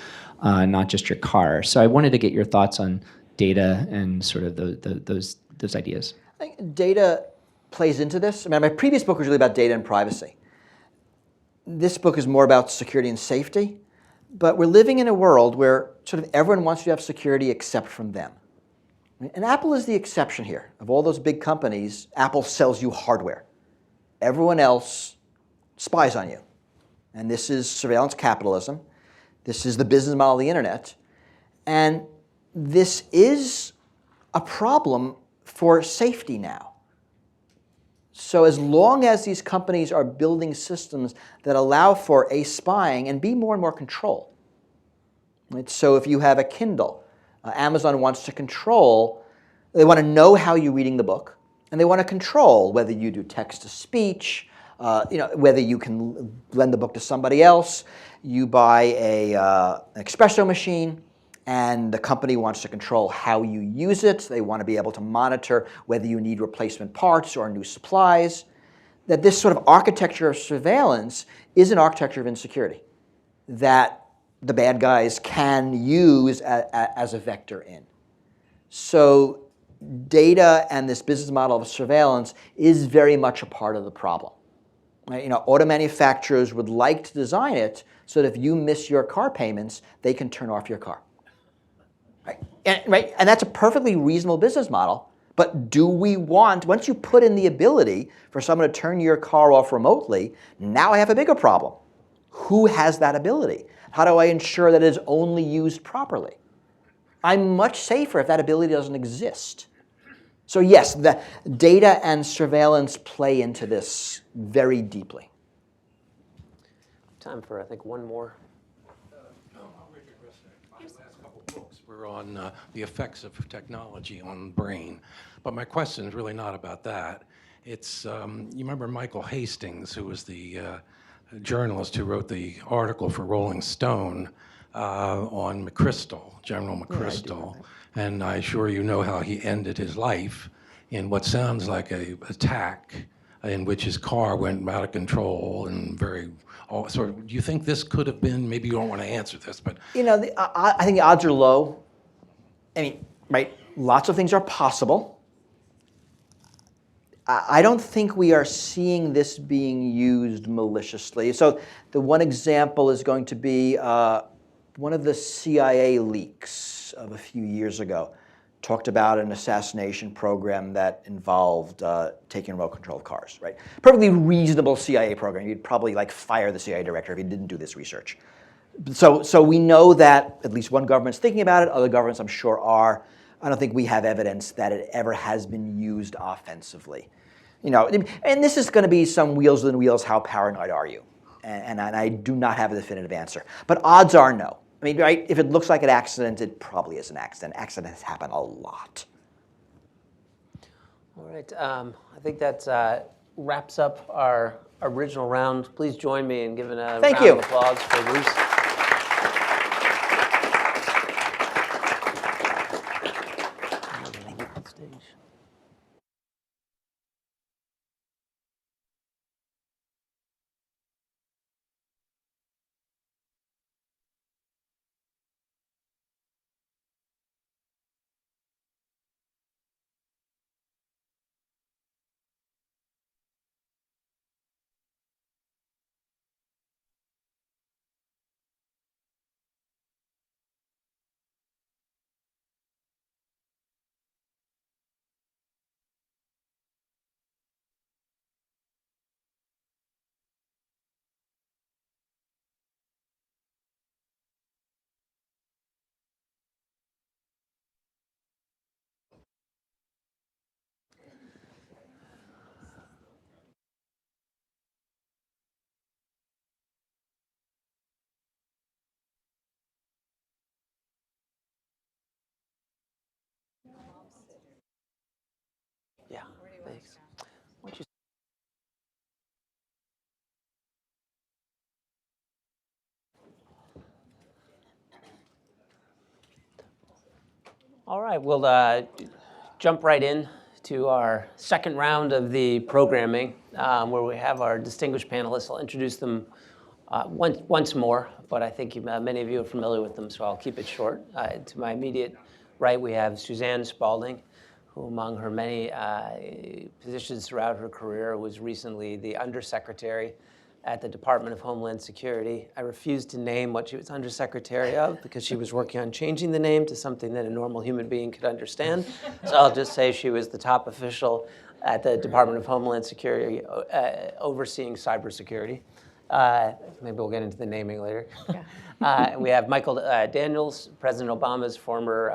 H: not just your car. So I wanted to get your thoughts on data and sort of those ideas.
B: I think data plays into this. My previous book was really about data and privacy. This book is more about security and safety. But we're living in a world where sort of everyone wants to have security except from them. And Apple is the exception here. Of all those big companies, Apple sells you hardware. Everyone else spies on you. And this is surveillance capitalism. This is the business model of the internet. And this is a problem for safety now. So as long as these companies are building systems that allow for A, spying, and B, more and more control. Right? So if you have a Kindle, Amazon wants to control, they want to know how you're reading the book, and they want to control whether you do text-to-speech, whether you can lend the book to somebody else, you buy an espresso machine, and the company wants to control how you use it. They want to be able to monitor whether you need replacement parts or new supplies. That this sort of architecture of surveillance is an architecture of insecurity that the bad guys can use as a vector in. So data and this business model of surveillance is very much a part of the problem. Right? Auto manufacturers would like to design it so that if you miss your car payments, they can turn off your car. Right? And that's a perfectly reasonable business model. But do we want, once you put in the ability for someone to turn your car off remotely, now I have a bigger problem. Who has that ability? How do I ensure that it is only used properly? I'm much safer if that ability doesn't exist. So yes, the data and surveillance play into this very deeply.
A: Time for, I think, one more.
I: We're on the effects of technology on the brain. But my question is really not about that. It's, you remember Michael Hastings, who was the journalist who wrote the article for Rolling Stone on McChrystal, General McChrystal. Yeah, and I'm sure you know how he ended his life in what sounds like an attack in which his car went out of control and do you think this could have been, maybe you don't want to answer this, but...
B: I think the odds are low. Right, lots of things are possible. I don't think we are seeing this being used maliciously. So the one example is going to be one of the CIA leaks of a few years ago talked about an assassination program that involved taking remote control of cars, right? Perfectly reasonable CIA program. You'd probably like fire the CIA director if he didn't do this research. So we know that at least one government's thinking about it. Other governments, I'm sure, are. I don't think we have evidence that it ever has been used offensively. You know, and this is going to be some wheels within wheels. How paranoid are you? And I do not have a definitive answer. But odds are no. I mean, right? If it looks like an accident, it probably is an accident. Accidents happen a lot.
A: All right. I think that wraps up our original round. Please join me in giving a round of applause for Bruce. Yeah, thanks. Why don't you- All right, we'll jump right in to our second round of the programming, where we have our distinguished panelists. I'll introduce them once more, but I think many of you are familiar with them, so I'll keep it short. To my immediate right, we have Suzanne Spaulding, who among her many positions throughout her career was recently the Undersecretary at the Department of Homeland Security. I refused to name what she was Undersecretary of because she was working on changing the name to something that a normal human being could understand. So I'll just say she was the top official at the Department of Homeland Security overseeing cybersecurity. Maybe we'll get into the naming later. Yeah. We have Michael Daniels, President Obama's former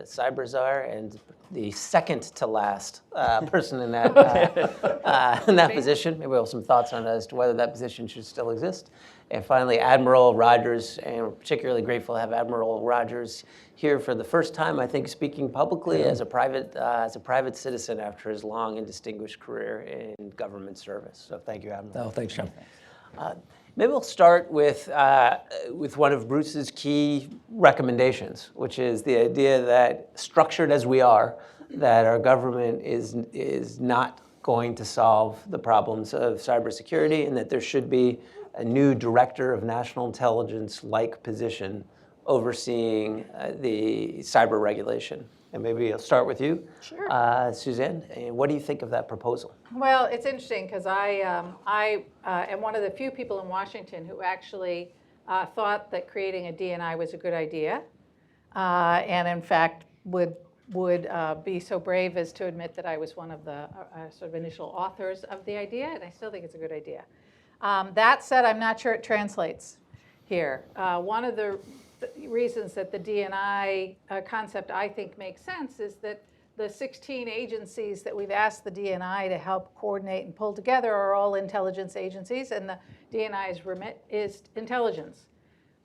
A: cyber czar, and the second to last person in that position. Maybe we'll have some thoughts on as to whether that position should still exist. And finally, Admiral Rogers, and we're particularly grateful to have Admiral Rogers here for the first time, I think, speaking publicly as a private citizen after his long and distinguished career in government service. So thank you, Admiral.
J: Oh, thanks, John.
A: Maybe we'll start with one of Bruce's key recommendations, which is the idea that, structured as we are, that our government is not going to solve the problems of cybersecurity, and that there should be a new director of national intelligence-like position overseeing the cyber regulation. And maybe I'll start with you,
K: Sure.
A: Suzanne. And what do you think of that proposal?
K: Well, it's interesting because I am one of the few people in Washington who actually thought that creating a DNI was a good idea, and in fact would be so brave as to admit that I was one of the sort of initial authors of the idea, and I still think it's a good idea. That said, I'm not sure it translates here. One of the reasons that the DNI concept, I think, makes sense is that the 16 agencies that we've asked the DNI to help coordinate and pull together are all intelligence agencies, and the DNI's remit is intelligence.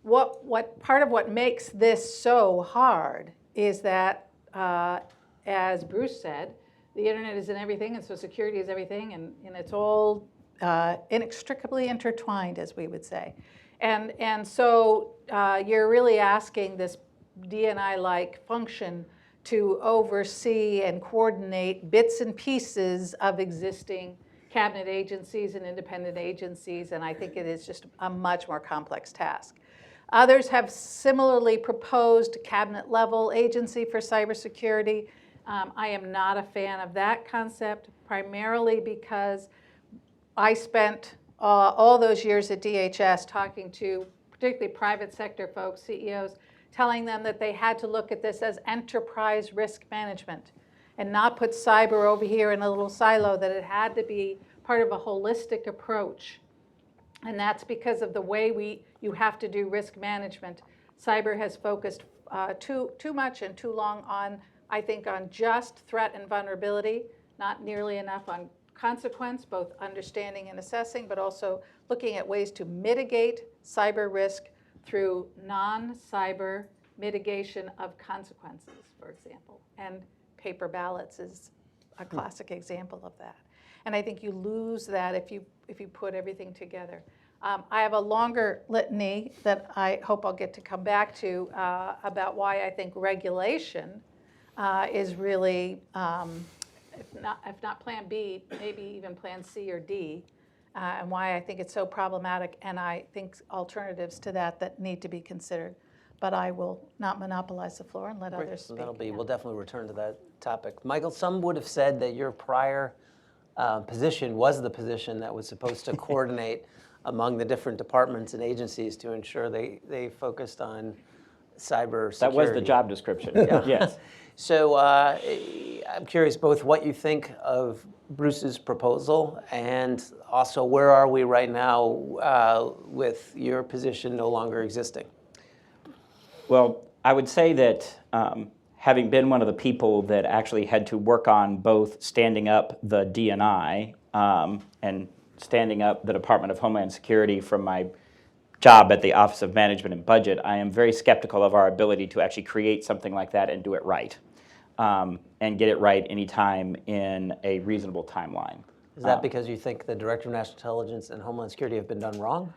K: What part of what makes this so hard is that, as Bruce said, the internet is in everything, and so security is everything, and it's all inextricably intertwined, as we would say. And so you're really asking this DNI-like function to oversee and coordinate bits and pieces of existing cabinet agencies and independent agencies, and I think it is just a much more complex task. Others have similarly proposed cabinet-level agency for cybersecurity. I am not a fan of that concept, primarily because I spent all those years at DHS talking to particularly private sector folks, CEOs, telling them that they had to look at this as enterprise risk management and not put cyber over here in a little silo, that it had to be part of a holistic approach. And that's because of the way you have to do risk management. Cyber has focused too much and too long on, I think, on just threat and vulnerability, not nearly enough on consequence, both understanding and assessing, but also looking at ways to mitigate cyber risk through non-cyber mitigation of consequences, for example. And paper ballots is a classic example of that. And I think you lose that if you put everything together. I have a longer litany that I hope I'll get to come back to about why I think regulation is really, if not plan B, maybe even plan C or D, and why I think it's so problematic, and I think alternatives to that need to be considered. But I will not monopolize the floor and let others speak.
A: We'll definitely return to that topic. Michael, some would have said that your prior position was the position that was supposed to coordinate among the different departments and agencies to ensure they focused on cyber security.
J: That was the job description, yes.
A: So I'm curious both what you think of Bruce's proposal and also where are we right now with your position no longer existing?
J: Well, I would say that having been one of the people that actually had to work on both standing up the D&I and standing up the Department of Homeland Security from my job at the Office of Management and Budget, I am very skeptical of our ability to actually create something like that and do it right, and get it right anytime in a reasonable timeline.
A: Is that because you think the Director of National Intelligence and Homeland Security have been done wrong?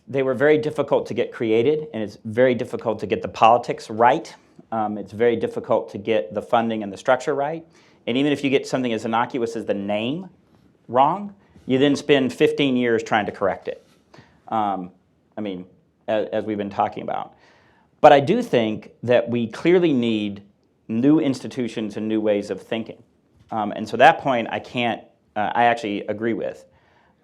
J: They were very difficult to get created, and it's very difficult to get the politics right. It's very difficult to get the funding and the structure right. And even if you get something as innocuous as the name wrong, you then spend 15 years trying to correct it. As we've been talking about. But I do think that we clearly need new institutions and new ways of thinking. And so that point I actually agree with.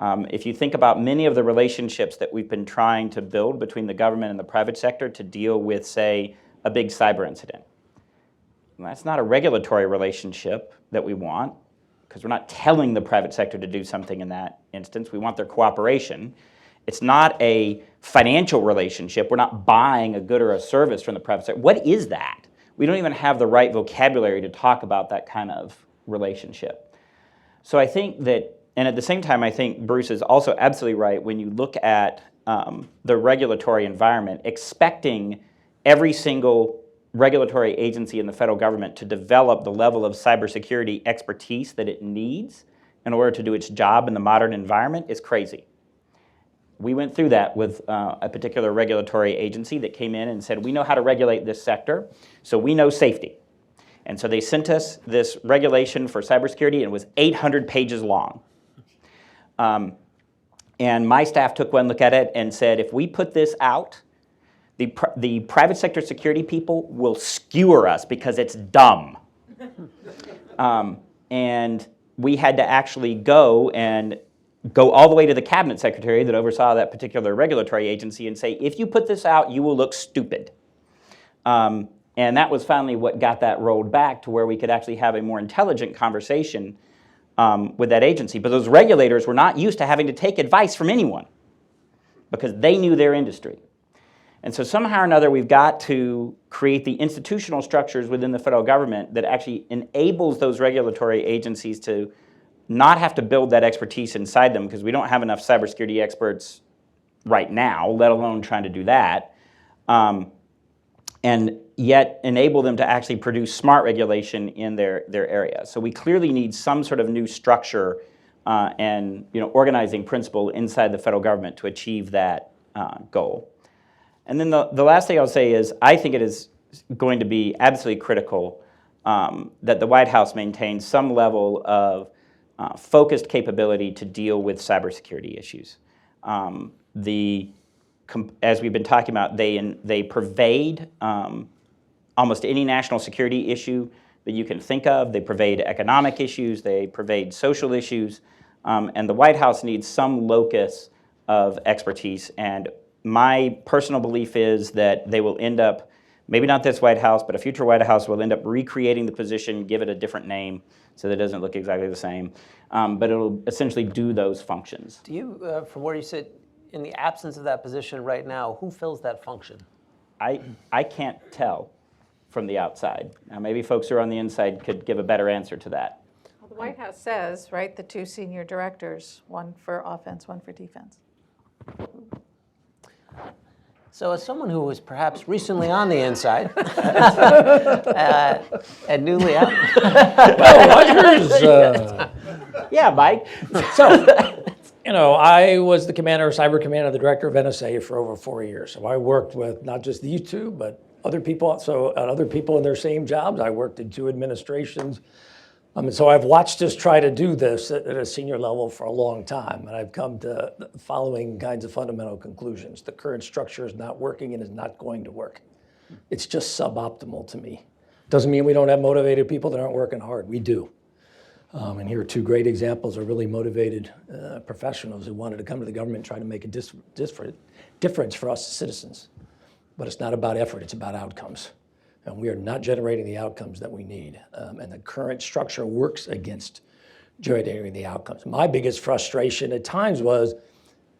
J: If you think about many of the relationships that we've been trying to build between the government and the private sector to deal with, say, a big cyber incident, that's not a regulatory relationship that we want, because we're not telling the private sector to do something in that instance. We want their cooperation. It's not a financial relationship. We're not buying a good or a service from the private sector. What is that? We don't even have the right vocabulary to talk about that kind of relationship. So I think that, and at the same time, I think Bruce is also absolutely right when you look at the regulatory environment, expecting every single regulatory agency in the federal government to develop the level of cybersecurity expertise that it needs in order to do its job in the modern environment is crazy. We went through that with a particular regulatory agency that came in and said, we know how to regulate this sector, so we know safety. And so they sent us this regulation for cybersecurity, and it was 800 pages long. And my staff took one look at it and said, if we put this out, the private sector security people will skewer us because it's dumb. And we had to actually go all the way to the cabinet secretary that oversaw that particular regulatory agency and say, if you put this out, you will look stupid. And that was finally what got that rolled back to where we could actually have a more intelligent conversation with that agency. But those regulators were not used to having to take advice from anyone because they knew their industry. And so somehow or another, we've got to create the institutional structures within the federal government that actually enables those regulatory agencies to not have to build that expertise inside them, because we don't have enough cybersecurity experts right now, let alone trying to do that, and yet enable them to actually produce smart regulation in their area. So we clearly need some sort of new structure and organizing principle inside the federal government to achieve that goal. And then the last thing I'll say is I think it is going to be absolutely critical that the White House maintains some level of focused capability to deal with cybersecurity issues. As we've been talking about, they pervade almost any national security issue that you can think of. They pervade economic issues. They pervade social issues. And the White House needs some locus of expertise. And my personal belief is that they will end up, maybe not this White House, but a future White House will end up recreating the position, give it a different name so that it doesn't look exactly the same. But it'll essentially do those functions.
A: Do you, from where you sit, in the absence of that position right now, who fills that function?
J: I can't tell from the outside. Now, maybe folks who are on the inside could give a better answer to that.
K: Well, the White House says, right, the 2 senior directors, one for offense, one for defense.
A: So as someone who was perhaps recently on the inside and newly out.
J: Yeah, Mike.
L: So, I was the commander, cyber commander, the director of NSA for over 4 years. So I worked with not just these two, but other people. So other people in their same jobs. I worked in 2 administrations. And so I've watched us try to do this at a senior level for a long time. And I've come to the following kinds of fundamental conclusions. The current structure is not working and is not going to work. It's just suboptimal to me. Doesn't mean we don't have motivated people that aren't working hard. We do. And here are 2 great examples of really motivated professionals who wanted to come to the government and try to make a difference for us as citizens. But it's not about effort, it's about outcomes. And we are not generating the outcomes that we need. And the current structure works against generating the outcomes. My biggest frustration at times was,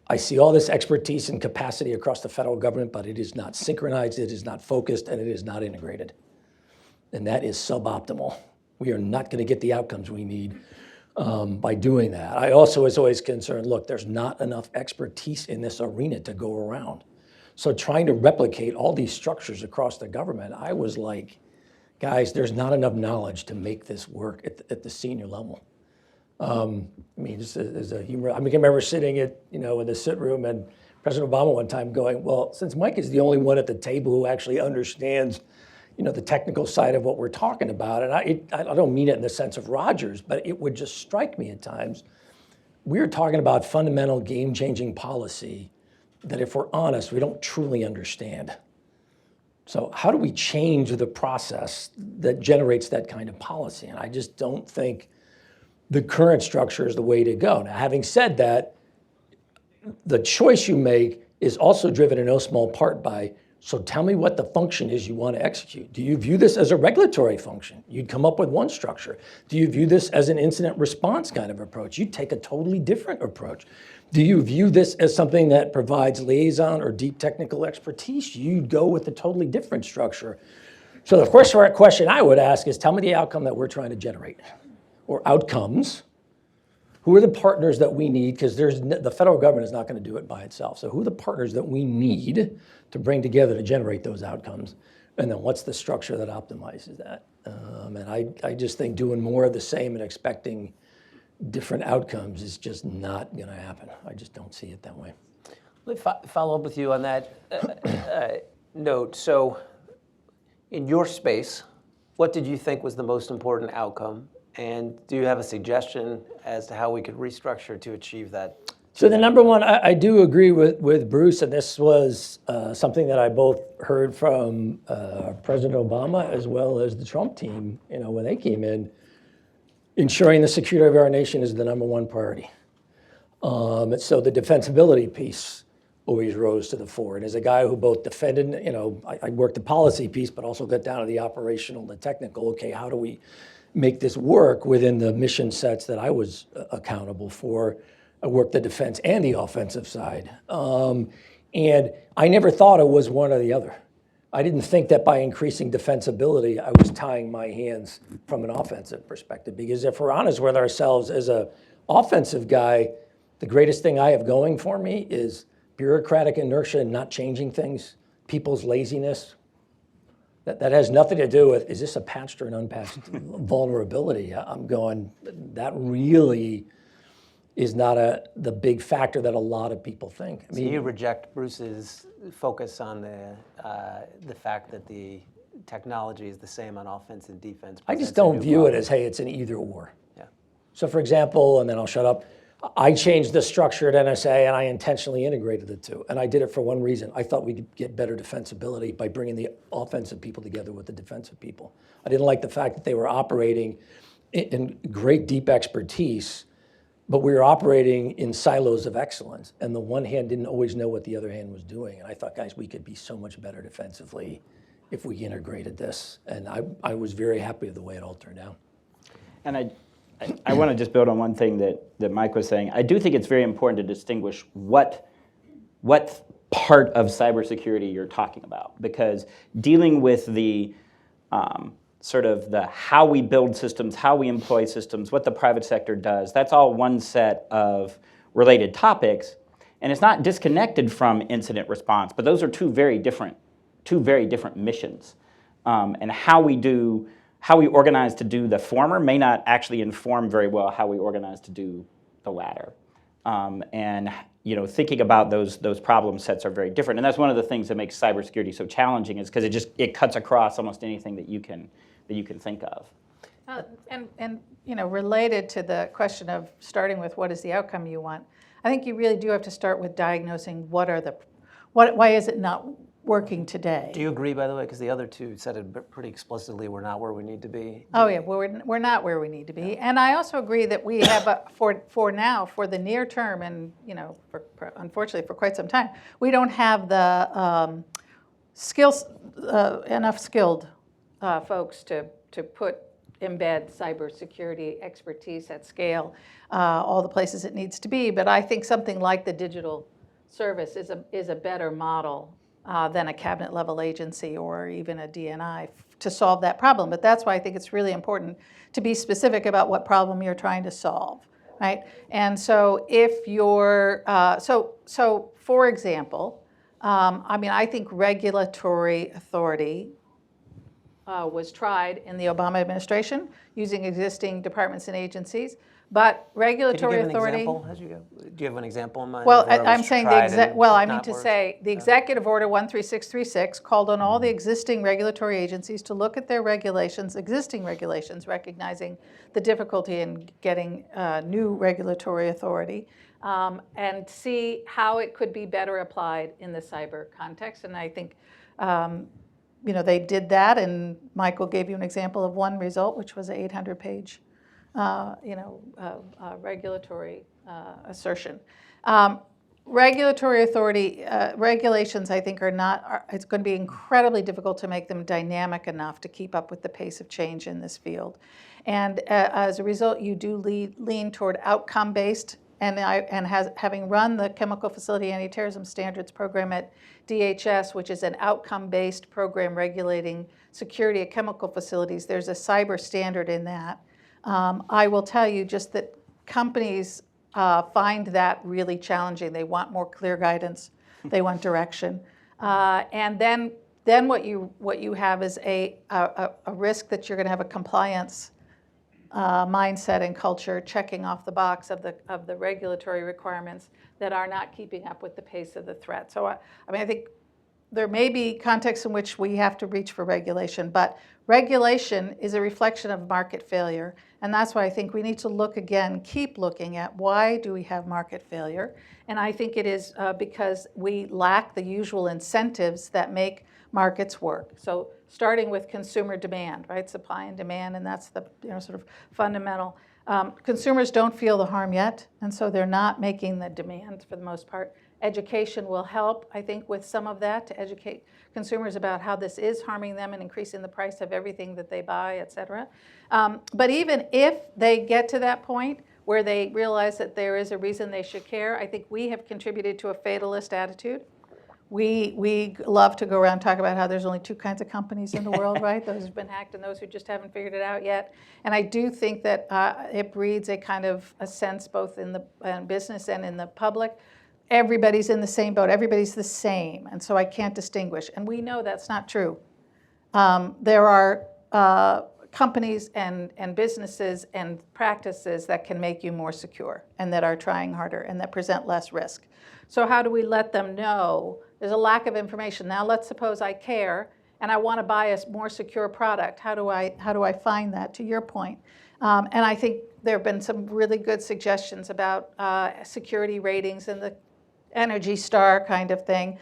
L: I see all this expertise and capacity across the federal government, but it is not synchronized, it is not focused, and it is not integrated. And that is suboptimal. We are not going to get the outcomes we need by doing that. I also was always concerned, look, there's not enough expertise in this arena to go around. So trying to replicate all these structures across the government, I was like, guys, there's not enough knowledge to make this work at the senior level. Just as a humor, I can remember sitting in the sit room and President Obama one time going, well, since Mike is the only one at the table who actually understands the technical side of what we're talking about, and I don't mean it in the sense of Rogers, but it would just strike me at times, we're talking about fundamental game-changing policy that, if we're honest, we don't truly understand. So how do we change the process that generates that kind of policy? And I just don't think the current structure is the way to go. Now, having said that, the choice you make is also driven in no small part by, so tell me what the function is you want to execute. Do you view this as a regulatory function? You'd come up with one structure. Do you view this as an incident response kind of approach? You'd take a totally different approach. Do you view this as something that provides liaison or deep technical expertise? You'd go with a totally different structure. So the first question I would ask is, tell me the outcome that we're trying to generate, or outcomes. Who are the partners that we need? Because the federal government is not going to do it by itself. So who are the partners that we need to bring together to generate those outcomes? And then what's the structure that optimizes that? And I just think doing more of the same and expecting different outcomes is just not going to happen. I just don't see it that way.
A: Let me follow up with you on that note. So in your space, what did you think was the most important outcome? And do you have a suggestion as to how we could restructure to achieve that?
L: So the number one, I do agree with Bruce, and this was something that I both heard from President Obama as well as the Trump team, when they came in. Ensuring the security of our nation is the number one priority. So the defensibility piece always rose to the fore. And as a guy who both defended, I worked the policy piece, but also got down to the operational and the technical. Okay, how do we make this work within the mission sets that I was accountable for? I worked the defense and the offensive side. And I never thought it was one or the other. I didn't think that by increasing defensibility, I was tying my hands from an offensive perspective. Because if we're honest with ourselves, as an offensive guy, the greatest thing I have going for me is bureaucratic inertia and not changing things, people's laziness. That has nothing to do with, is this a patched or an unpatched vulnerability? I'm going, that really is not the big factor that a lot of people think.
A: So you reject Bruce's focus on the fact that the technology is the same on offense and defense.
L: I just don't view it as, hey, it's an either or.
A: Yeah.
L: So for example, and then I'll shut up, I changed the structure at NSA and I intentionally integrated the two. And I did it for one reason. I thought we could get better defensibility by bringing the offensive people together with the defensive people. I didn't like the fact that they were operating in great deep expertise, but we were operating in silos of excellence, and the one hand didn't always know what the other hand was doing. And I thought, guys, we could be so much better defensively if we integrated this. And I was very happy with the way it all turned out.
J: And I want to just build on one thing that Mike was saying. I do think it's very important to distinguish what part of cybersecurity you're talking about, because dealing with the sort of the how we build systems, how we employ systems, what the private sector does, that's all one set of related topics, and it's not disconnected from incident response, but those are two very different missions. And how we organize to do the former may not actually inform very well how we organize to do the latter. And thinking about those problem sets are very different, and that's one of the things that makes cybersecurity so challenging, is because it cuts across almost anything that you can think of.
K: And related to the question of starting with what is the outcome you want, I think you really do have to start with diagnosing why is it not working today.
A: Do you agree, by the way, because the other two said it pretty explicitly, we're not where we need to be?
K: Oh yeah, we're not where we need to be. Yeah. And I also agree that we have, for the near term, and unfortunately for quite some time, we don't have the enough skilled folks to embed cybersecurity expertise at scale, all the places it needs to be. But I think something like the digital service is a better model than a cabinet level agency or even a DNI to solve that problem. But that's why I think it's really important to be specific about what problem you're trying to solve, right? And so if you're, so for example, I think regulatory authority was tried in the Obama administration using existing departments and agencies. But regulatory authority.
A: Do you have an example in mind?
K: Well, I'm saying the executive order 13636 called on all the existing regulatory agencies to look at their existing regulations, recognizing the difficulty in getting new regulatory authority, and see how it could be better applied in the cyber context. And I think they did that, and Michael gave you an example of one result, which was an 800-page regulatory assertion. Regulatory authority regulations, I think, it's going to be incredibly difficult to make them dynamic enough to keep up with the pace of change in this field. And as a result, you do lean toward outcome-based. And having run the Chemical Facility Anti-Terrorism Standards Program at DHS, which is an outcome-based program regulating security at chemical facilities, there's a cyber standard in that. I will tell you just that companies find that really challenging. They want more clear guidance. They want direction. And then what you have is a risk that you're going to have a compliance mindset and culture checking off the box of the regulatory requirements that are not keeping up with the pace of the threat. So I think there may be contexts in which we have to reach for regulation, but regulation is a reflection of market failure. And that's why I think we need to keep looking at why do we have market failure. And I think it is because we lack the usual incentives that make markets work. So starting with consumer demand, right? Supply and demand, and that's the sort of fundamental. Consumers don't feel the harm yet, and so they're not making the demands for the most part. Education will help, I think, with some of that, to educate consumers about how this is harming them and increasing the price of everything that they buy, et cetera. But even if they get to that point where they realize that there is a reason they should care, I think we have contributed to a fatalist attitude. We love to go around and talk about how there's only two kinds of companies in the world, right? Those who've been hacked and those who just haven't figured it out yet. And I do think that it breeds a kind of a sense both in the business and in the public. Everybody's in the same boat. Everybody's the same. And so I can't distinguish. And we know that's not true. There are companies and businesses and practices that can make you more secure and that are trying harder and that present less risk. So how do we let them know? There's a lack of information. Now let's suppose I care and I want to buy a more secure product. How do I find that, to your point? And I think there have been some really good suggestions about security ratings and the Energy Star kind of thing.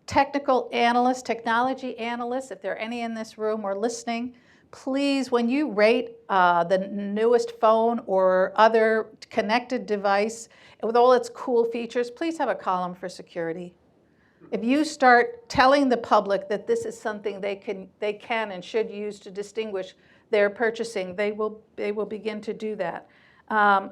K: Technical analysts, technology analysts, if there are any in this room or listening, please, when you rate the newest phone or other connected device with all its cool features, please have a column for security. If you start telling the public that this is something they can and should use to distinguish their purchasing, they will begin to do that.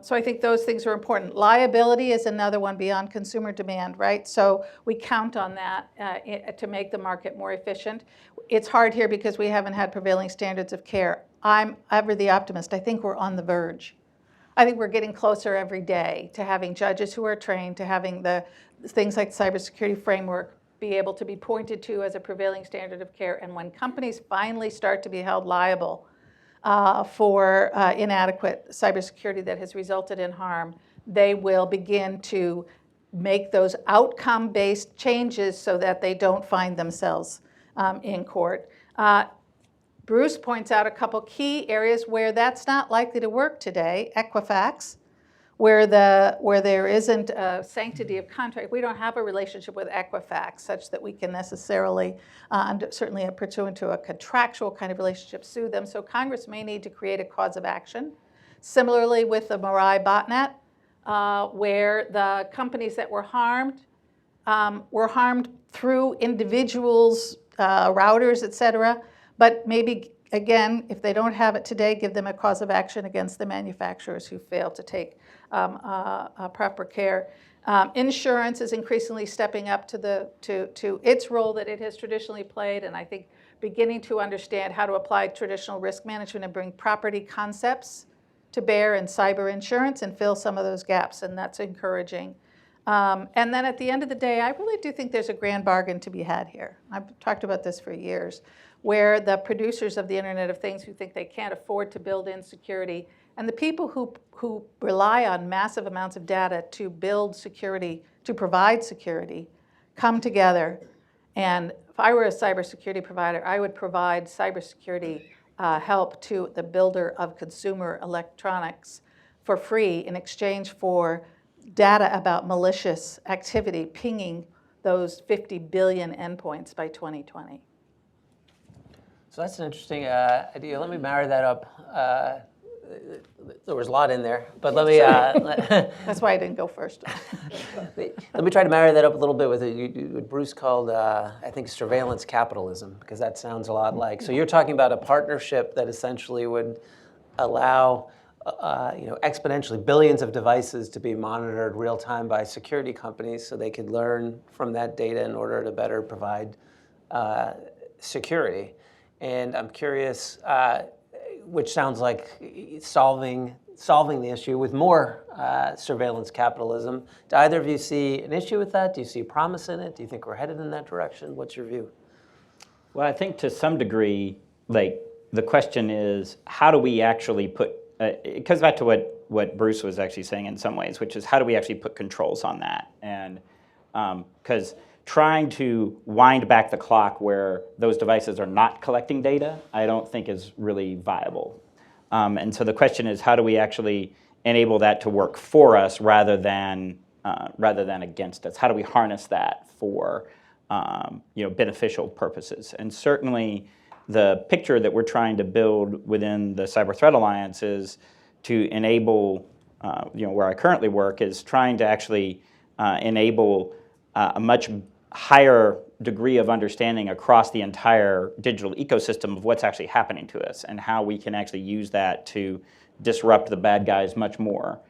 K: So I think those things are important. Liability is another one beyond consumer demand, right? So we count on that to make the market more efficient. It's hard here because we haven't had prevailing standards of care. I'm ever the optimist. I think we're on the verge. I think we're getting closer every day to having judges who are trained, to having the things like the cybersecurity framework be able to be pointed to as a prevailing standard of care. And when companies finally start to be held liable for inadequate cybersecurity that has resulted in harm, they will begin to make those outcome-based changes so that they don't find themselves in court. Bruce points out a couple key areas where that's not likely to work today. Equifax, where there isn't a sanctity of contract. We don't have a relationship with Equifax such that we can necessarily, certainly pursuant to a contractual kind of relationship, sue them. So Congress may need to create a cause of action. Similarly with the Mirai botnet, where the companies that were harmed through individuals, routers, et cetera. But maybe, again, if they don't have it today, give them a cause of action against the manufacturers who fail to take proper care. Insurance is increasingly stepping up to its role that it has traditionally played, and I think beginning to understand how to apply traditional risk management and bring property concepts to bear in cyber insurance and fill some of those gaps, and that's encouraging. And then at the end of the day, I really do think there's a grand bargain to be had here. I've talked about this for years, where the producers of the Internet of Things who think they can't afford to build in security, and the people who rely on massive amounts of data to build security, to provide security, come together. And if I were a cybersecurity provider, I would provide cybersecurity help to the builder of consumer electronics for free in exchange for data about malicious activity pinging those 50 billion endpoints by 2020.
A: So that's an interesting idea. Let me marry that up. There was a lot in there, but let me.
K: That's why I didn't go first.
A: Let me try to marry that up a little bit with what Bruce called, I think, surveillance capitalism, because that sounds a lot like. So you're talking about a partnership that essentially would allow, exponentially billions of devices to be monitored real time by security companies, so they could learn from that data in order to better provide security. And I'm curious, which sounds like solving the issue with more surveillance capitalism. Do either of you see an issue with that? Do you see promise in it? Do you think we're headed in that direction? What's your view?
J: Well, I think to some degree, like, the question is, how do we actually put, it comes back to what Bruce was actually saying in some ways, which is how do we actually put controls on that? And because trying to wind back the clock where those devices are not collecting data, I don't think is really viable. And so the question is, how do we actually enable that to work for us rather than against us? How do we harness that for beneficial purposes? And certainly the picture that we're trying to build within the Cyber Threat Alliance is to enable, where I currently work, is trying to actually enable a much higher degree of understanding across the entire digital ecosystem of what's actually happening to us and how we can actually use that to disrupt the bad guys much more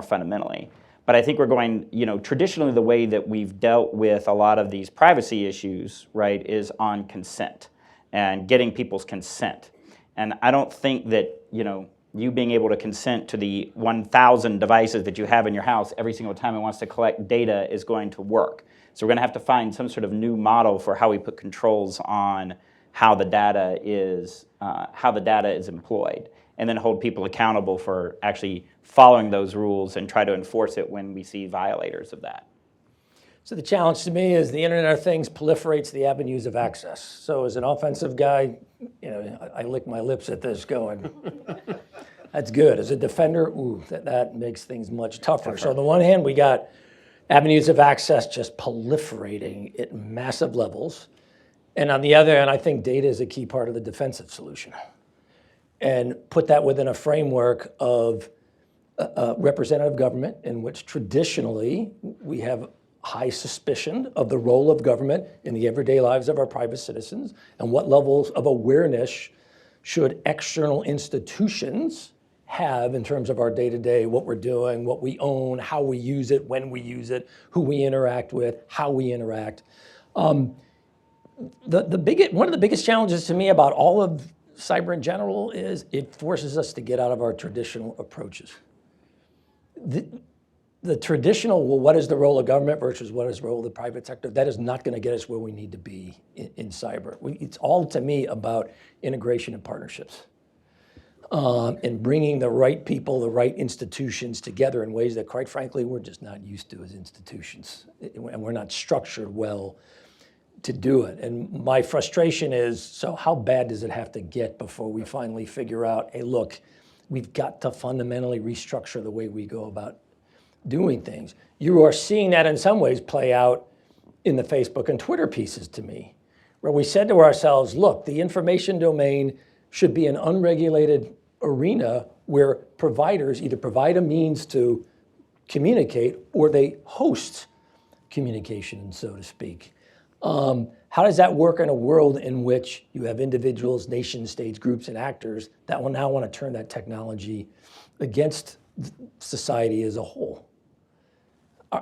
J: fundamentally. But I think we're going, traditionally the way that we've dealt with a lot of these privacy issues, right, is on consent and getting people's consent. And I don't think that, you being able to consent to the 1,000 devices that you have in your house every single time it wants to collect data is going to work. So we're going to have to find some sort of new model for how we put controls on how the data is employed, and then hold people accountable for actually following those rules and try to enforce it when we see violators of that.
L: So the challenge to me is the Internet of Things proliferates the avenues of access. So as an offensive guy, I lick my lips at this going, that's good. As a defender, that makes things much tougher. So on the one hand, we got avenues of access just proliferating at massive levels. And on the other hand, I think data is a key part of the defensive solution. and put that within a framework of representative government in which traditionally we have high suspicion of the role of government in the everyday lives of our private citizens and what levels of awareness should external institutions have in terms of our day-to-day, what we're doing, what we own, how we use it, when we use it, who we interact with, how we interact. One of the biggest challenges to me about all of cyber in general is it forces us to get out of our traditional approaches. The traditional, well, what is the role of government versus what is the role of the private sector? That is not going to get us where we need to be in cyber. It's all, to me, about integration and partnerships. And bringing the right people, the right institutions together in ways that, quite frankly, we're just not used to as institutions. And we're not structured well to do it. And my frustration is, so how bad does it have to get before we finally figure out, hey, look, we've got to fundamentally restructure the way we go about doing things. You are seeing that in some ways play out in the Facebook and Twitter pieces to me, where we said to ourselves, look, the information domain should be an unregulated arena where providers either provide a means to communicate or they host communication, so to speak. How does that work in a world in which you have individuals, nation states, groups, and actors that will now want to turn that technology against society as a whole?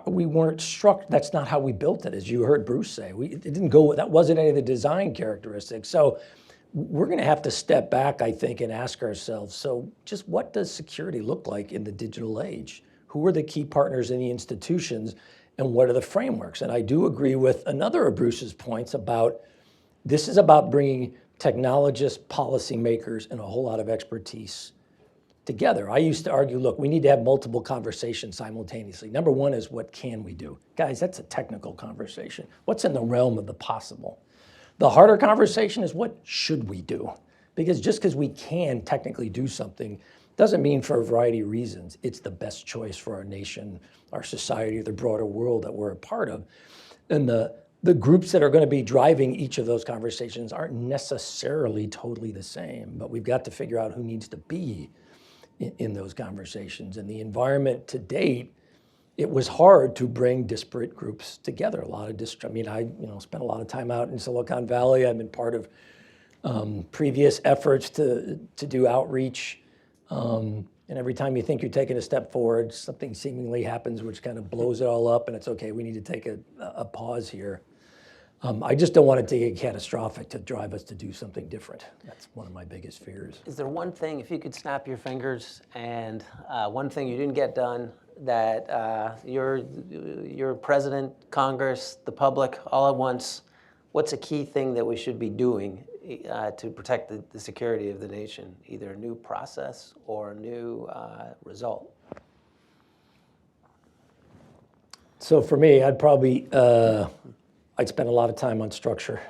L: We weren't struck, that's not how we built it, as you heard Bruce say. It didn't go, that wasn't any of the design characteristics. So we're gonna have to step back, I think, and ask ourselves, so just what does security look like in the digital age? Who are the key partners in the institutions and what are the frameworks? And I do agree with another of Bruce's points about, this is about bringing technologists, policymakers, and a whole lot of expertise together. I used to argue, look, we need to have multiple conversations simultaneously. Number one is, what can we do? Guys, that's a technical conversation. What's in the realm of the possible? The harder conversation is, what should we do? Because just because we can technically do something doesn't mean, for a variety of reasons, it's the best choice for our nation, our society, the broader world that we're a part of. And the groups that are going to be driving each of those conversations aren't necessarily totally the same, but we've got to figure out who needs to be in those conversations. And the environment to date, it was hard to bring disparate groups together. I spent a lot of time out in Silicon Valley. I've been part of previous efforts to do outreach. And every time you think you're taking a step forward, something seemingly happens which kind of blows it all up, and it's okay, we need to take a pause here. I just don't want it to get catastrophic to drive us to do something different. That's one of my biggest fears.
A: Is there one thing, if you could snap your fingers, and one thing you didn't get done that your president, Congress, the public, all at once, what's a key thing that we should be doing to protect the security of the nation, either a new process or a new result?
L: So for me, I'd spend a lot of time on structure.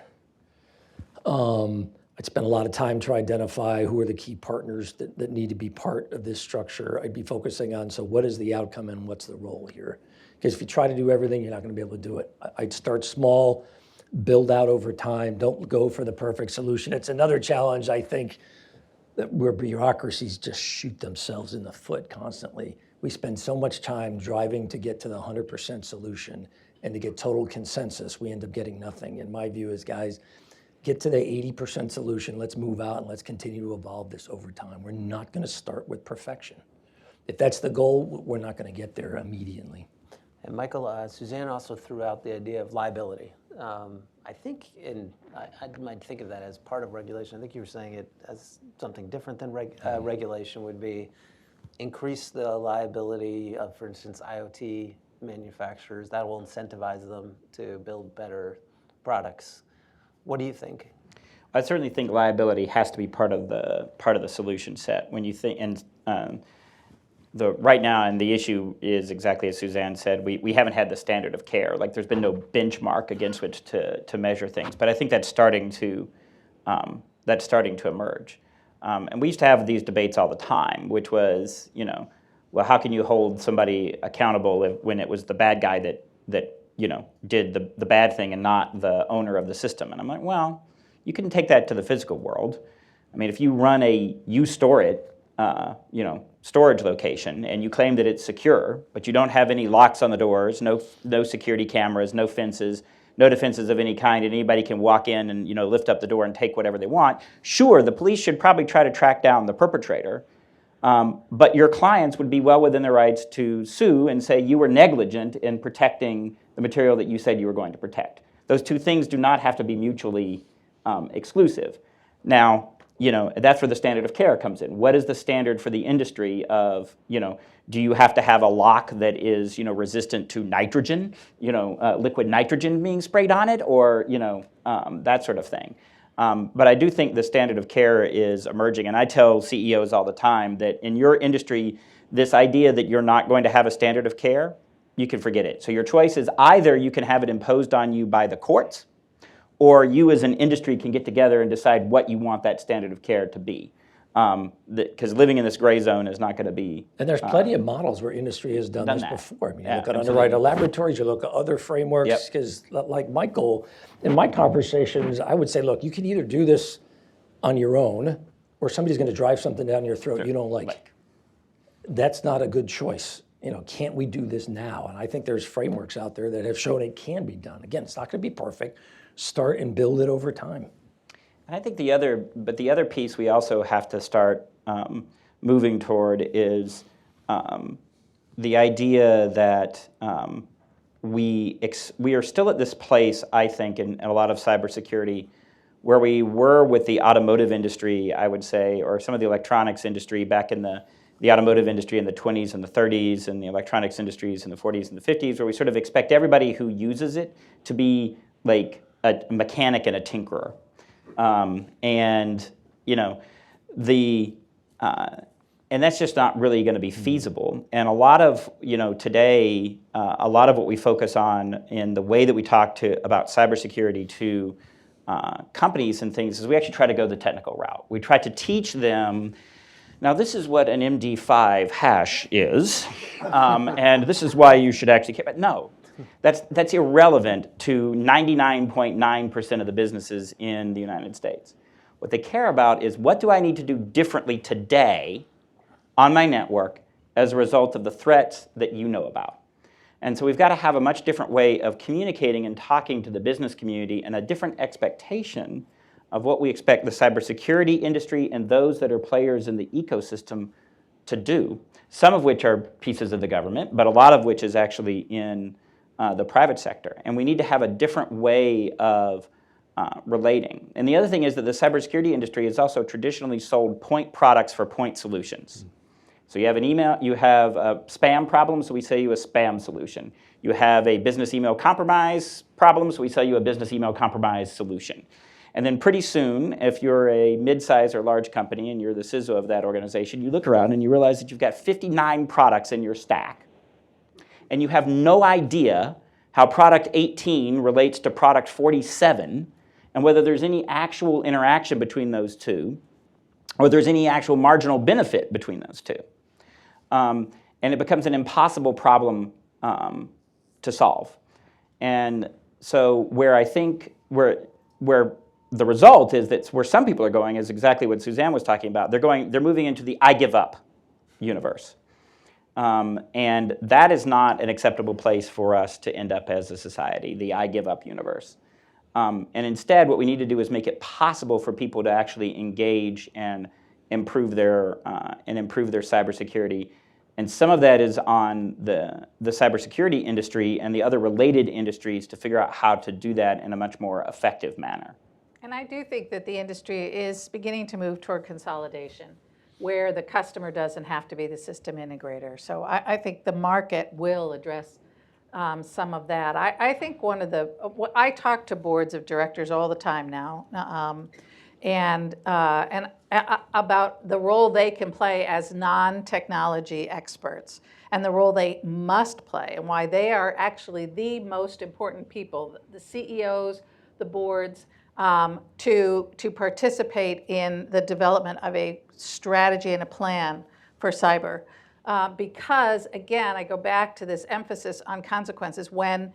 L: I'd spend a lot of time to identify who are the key partners that need to be part of this structure. I'd be focusing on, so what is the outcome and what's the role here? Because if you try to do everything, you're not going to be able to do it. I'd start small, build out over time. Don't go for the perfect solution. It's another challenge, I think, that where bureaucracies just shoot themselves in the foot constantly. We spend so much time driving to get to the 100% solution, and to get total consensus, we end up getting nothing. And my view is, guys, get to the 80% solution, let's move out and let's continue to evolve this over time. We're not gonna start with perfection. If that's the goal, we're not gonna get there immediately.
A: And Michael, Suzanne also threw out the idea of liability. I think, I might think of that as part of regulation. I think you were saying it as something different than regulation would be increase the liability of, for instance, IoT manufacturers. That will incentivize them to build better products. What do you think?
J: I certainly think liability has to be part of the solution set. When you think, and right now, and the issue is exactly as Suzanne said, we haven't had the standard of care. Like, there's been no benchmark against which to measure things. But I think that's starting to emerge. And we used to have these debates all the time, which was, well, how can you hold somebody accountable when it was the bad guy that did the bad thing and not the owner of the system? And I'm like, well, you can take that to the physical world. I mean, if you run a you store it, storage location, and you claim that it's secure, but you don't have any locks on the doors, no security cameras, no fences, no defenses of any kind, and anybody can walk in and lift up the door and take whatever they want. Sure, the police should probably try to track down the perpetrator, but your clients would be well within their rights to sue and say you were negligent in protecting the material that you said you were going to protect. Those two things do not have to be mutually exclusive. Now, that's where the standard of care comes in. What is the standard for the industry of, do you have to have a lock that is, resistant to nitrogen, liquid nitrogen being sprayed on it, or, that sort of thing. But I do think the standard of care is emerging, and I tell CEOs all the time that in your industry, this idea that you're not going to have a standard of care, you can forget it. So your choice is either you can have it imposed on you by the courts, or you as an industry can get together and decide what you want that standard of care to be. Because living in this gray zone is not going to be...
L: And there's plenty of models where industry has done this
J: that.
L: before. I mean, you
J: Yeah,
L: look at
J: absolutely.
L: underwriter laboratories, you look at other frameworks, because like Michael, in my conversations, I would say, look, you can either do this on your own, or somebody's going to drive something down your throat you don't like. That's not a good choice. Can't we do this now? And I think there's frameworks out there that have shown it can be done. Again, it's not going to be perfect. Start and build it over time.
J: And I think the other piece we also have to start moving toward is the idea that we are still at this place, I think, in a lot of cybersecurity, where we were with the automotive industry, I would say, or some of the electronics industry back in the automotive industry in the 20s and the 30s, and the electronics industries in the 40s and the 50s, where we sort of expect everybody who uses it to be like a mechanic and a tinkerer. And that's just not really going to be feasible. And a lot of, today, a lot of what we focus on in the way that we talk about cybersecurity to companies and things is we actually try to go the technical route. We try to teach them, now this is what an MD5 hash is, and this is why you should actually care. But no, that's irrelevant to 99.9% of the businesses in the United States. What they care about is, what do I need to do differently today on my network as a result of the threats that you know about? And so we've got to have a much different way of communicating and talking to the business community, and a different expectation of what we expect the cybersecurity industry and those that are players in the ecosystem to do, some of which are pieces of the government, but a lot of which is actually in the private sector. And we need to have a different way of relating. And the other thing is that the cybersecurity industry has also traditionally sold point products for point solutions. So you have an email, you have a spam problem, so we sell you a spam solution. You have a business email compromise problem, so we sell you a business email compromise solution. And then pretty soon, if you're a mid-size or large company and you're the CISO of that organization, you look around and you realize that you've got 59 products in your stack, and you have no idea how product 18 relates to product 47, and whether there's any actual interaction between those two, or there's any actual marginal benefit between those two. And it becomes an impossible problem to solve. And so where I think where the result is that where some people are going is exactly what Suzanne was talking about. They're moving into the I give up universe. And that is not an acceptable place for us to end up as a society, the I give up universe. And instead, what we need to do is make it possible for people to actually engage and improve their cybersecurity. And some of that is on the cybersecurity industry and the other related industries to figure out how to do that in a much more effective manner.
K: And I do think that the industry is beginning to move toward consolidation, where the customer doesn't have to be the system integrator. So I think the market will address some of that. I think I talk to boards of directors all the time now, and about the role they can play as non-technology experts, and the role they must play, and why they are actually the most important people, the CEOs, the boards, to participate in the development of a strategy and a plan for cyber. Because, again, I go back to this emphasis on consequences. When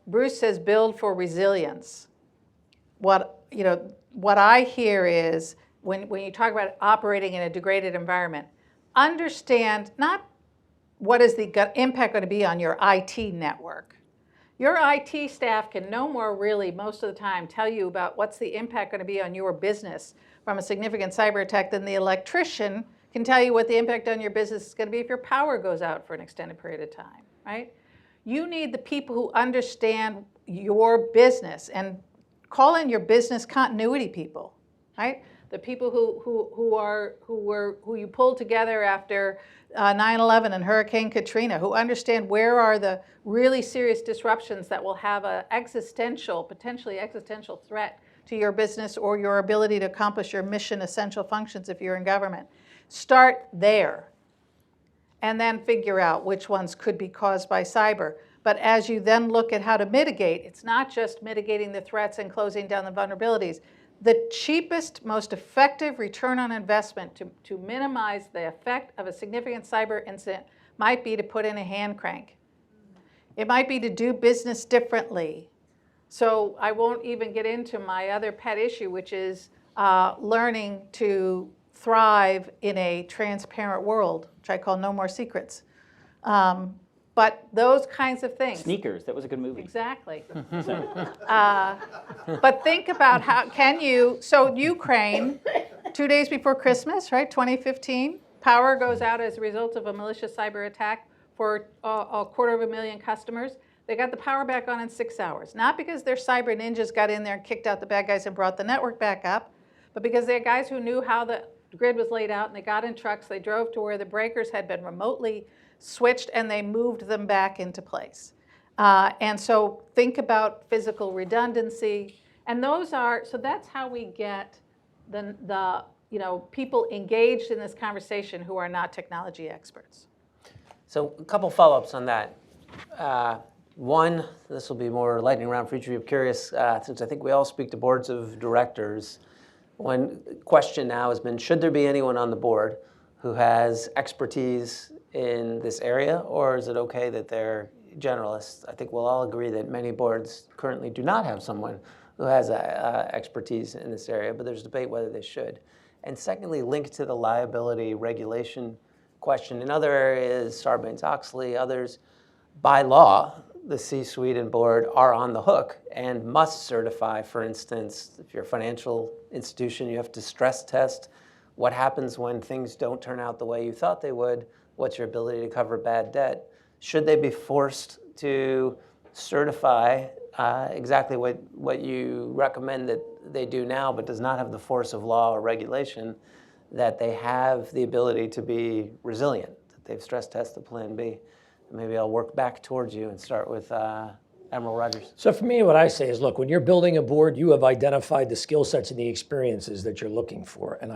K: Bruce says build for resilience, what I hear is when you talk about operating in a degraded environment, understand not what is the impact going to be on your IT network. Your IT staff can no more really, most of the time, tell you about what's the impact going to be on your business from a significant cyber attack than the electrician can tell you what the impact on your business is going to be if your power goes out for an extended period of time, right? You need the people who understand your business, and call in your business continuity people, right? The people who you pulled together after 9/11 and Hurricane Katrina, who understand where are the really serious disruptions that will have a potentially existential threat to your business or your ability to accomplish your mission essential functions if you're in government. Start there, and then figure out which ones could be caused by cyber. But as you then look at how to mitigate, it's not just mitigating the threats and closing down the vulnerabilities. The cheapest, most effective return on investment to minimize the effect of a significant cyber incident might be to put in a hand crank. It might be to do business differently. So I won't even get into my other pet issue, which is learning to thrive in a transparent world, which I call no more secrets. But those kinds of things.
J: Sneakers, that was a good movie.
K: Exactly. But think about how can you, so Ukraine, 2 days before Christmas, right, 2015, power goes out as a result of a malicious cyber attack for 250,000 customers. They got the power back on in 6 hours. Not because their cyber ninjas got in there and kicked out the bad guys and brought the network back up, but because they're guys who knew how the grid was laid out, and they got in trucks, they drove to where the breakers had been remotely switched, and they moved them back into place. And so think about physical redundancy. And so that's how we get the people engaged in this conversation who are not technology experts.
A: So a couple follow-ups on that. One, this will be more lightning round for each of you. I'm curious, since I think we all speak to boards of directors, one question now has been, should there be anyone on the board who has expertise in this area, or is it okay that they're generalists? I think we'll all agree that many boards currently do not have someone who has expertise in this area, but there's debate whether they should. And secondly, linked to the liability regulation question. In other areas, Sarbanes-Oxley, others, by law, the C-suite and board are on the hook and must certify, for instance, if you're a financial institution, you have to stress test what happens when things don't turn out the way you thought they would, what's your ability to cover bad debt. Should they be forced to certify exactly what you recommend that they do now, but does not have the force of law or regulation, that they have the ability to be resilient, that they've stress tested Plan B? Maybe I'll work back towards you and start with Admiral Rogers.
L: So for me, what I say is, look, when you're building a board, you have identified the skill sets and the experiences that you're looking for. And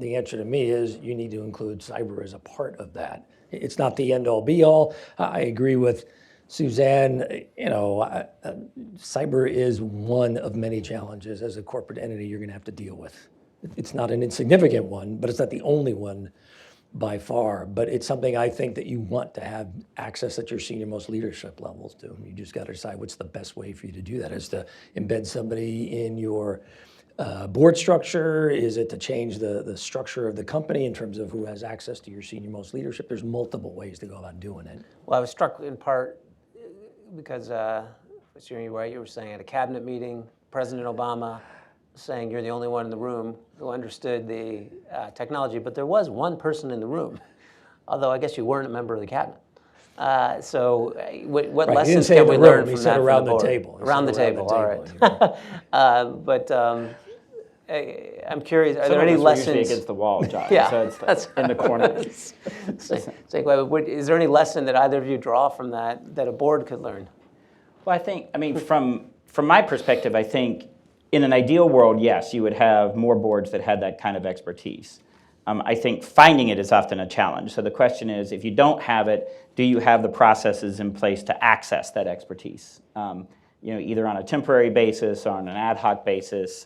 L: the answer to me is you need to include cyber as a part of that. It's not the end all be all. I agree with Suzanne, cyber is one of many challenges as a corporate entity you're gonna have to deal with. It's not an insignificant one, but it's not the only one by far, but it's something I think that you want to have access at your senior most leadership levels to. You just got to decide what's the best way for you to do that. Is to embed somebody in your board structure? Is it to change the structure of the company in terms of who has access to your senior most leadership? There's multiple ways to go about doing it.
A: Well, I was struck in part because, you were saying at a cabinet meeting, President Obama saying you're the only one in the room who understood the technology, but there was one person in the room, although I guess you weren't a member of the cabinet. So what
L: Right,
A: lessons can we learn from
L: he
A: that?
L: said around the
A: board?
L: table.
A: Around the table, all right. But I'm curious, are there any lessons?
J: Usually against the wall, John.
A: Yeah,
J: So it's in the corner.
A: Is there any lesson that either of you draw from that a board could learn?
J: Well, from my perspective, I think in an ideal world, yes, you would have more boards that had that kind of expertise. I think finding it is often a challenge. So the question is, if you don't have it, do you have the processes in place to access that expertise? Either on a temporary basis or on an ad hoc basis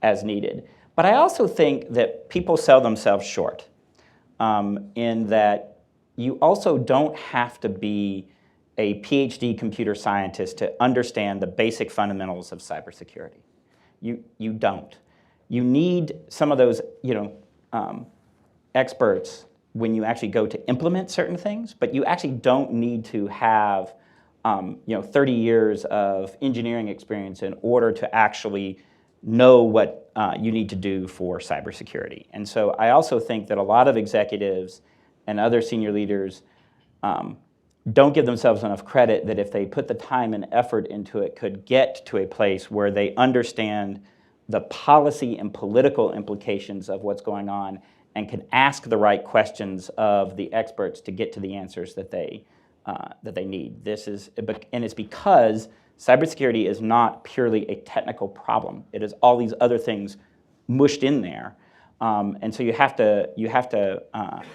J: as needed. But I also think that people sell themselves short in that you also don't have to be a PhD computer scientist to understand the basic fundamentals of cybersecurity. You don't. You need some of those, experts when you actually go to implement certain things, but you actually don't need to have 30 years of engineering experience in order to actually know what you need to do for cybersecurity. And so I also think that a lot of executives and other senior leaders don't give themselves enough credit that if they put the time and effort into it, could get to a place where they understand the policy and political implications of what's going on and can ask the right questions of the experts to get to the answers that they need. And it's because cybersecurity is not purely a technical problem. It is all these other things mushed in there. And so you have to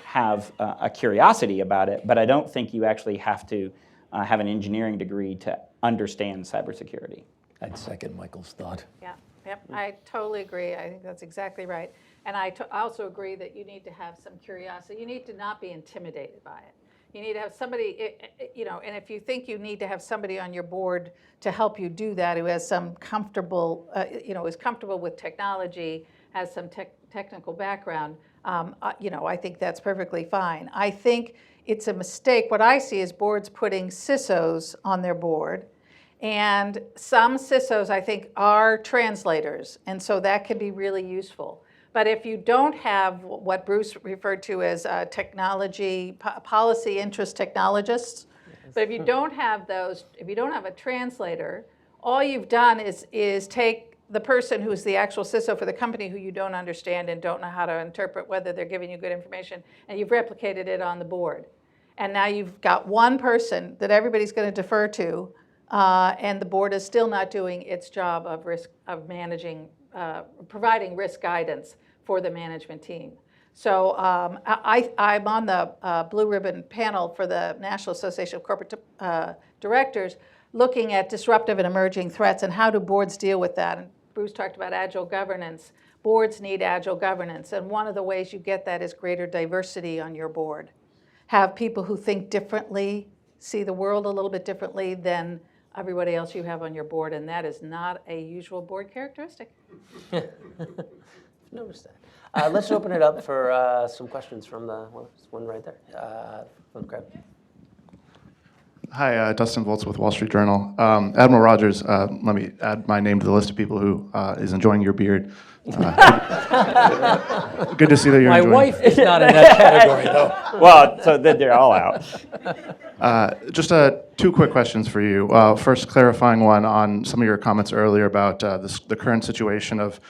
J: have a curiosity about it, but I don't think you actually have to have an engineering degree to understand cybersecurity.
L: I'd second Michael's thought.
K: Yeah, yep, I totally agree. I think that's exactly right. And I also agree that you need to have some curiosity. You need to not be intimidated by it. You need to have somebody, and if you think you need to have somebody on your board to help you do that, who has some comfortable, is comfortable with technology, has some technical background, I think that's perfectly fine. I think it's a mistake. What I see is boards putting CISOs on their board. And some CISOs, I think, are translators. And so that can be really useful. But if you don't have what Bruce referred to as policy interest technologists, but if you don't have those, if you don't have a translator, all you've done is take the person who's the actual CISO for the company who you don't understand and don't know how to interpret whether they're giving you good information, and you've replicated it on the board. And now you've got one person that everybody's going to defer to, and the board is still not doing its job of managing, providing risk guidance for the management team. So I'm on the Blue Ribbon panel for the National Association of Corporate Directors, looking at disruptive and emerging threats and how do boards deal with that. And Bruce talked about agile governance. Boards need agile governance, and one of the ways you get that is greater diversity on your board. Have people who think differently, see the world a little bit differently than everybody else you have on your board, and that is not a usual board characteristic.
A: Noticed that. Let's open it up for some questions from the one right there. Okay.
M: Hi, Dustin Volz with Wall Street Journal. Admiral Rogers, let me add my name to the list of people who is enjoying your beard. Good to see that you're
L: My
M: enjoying
L: wife is not in that category, though.
J: Well, so they're all out.
M: Just two quick questions for you. First, clarifying one on some of your comments earlier about the current situation of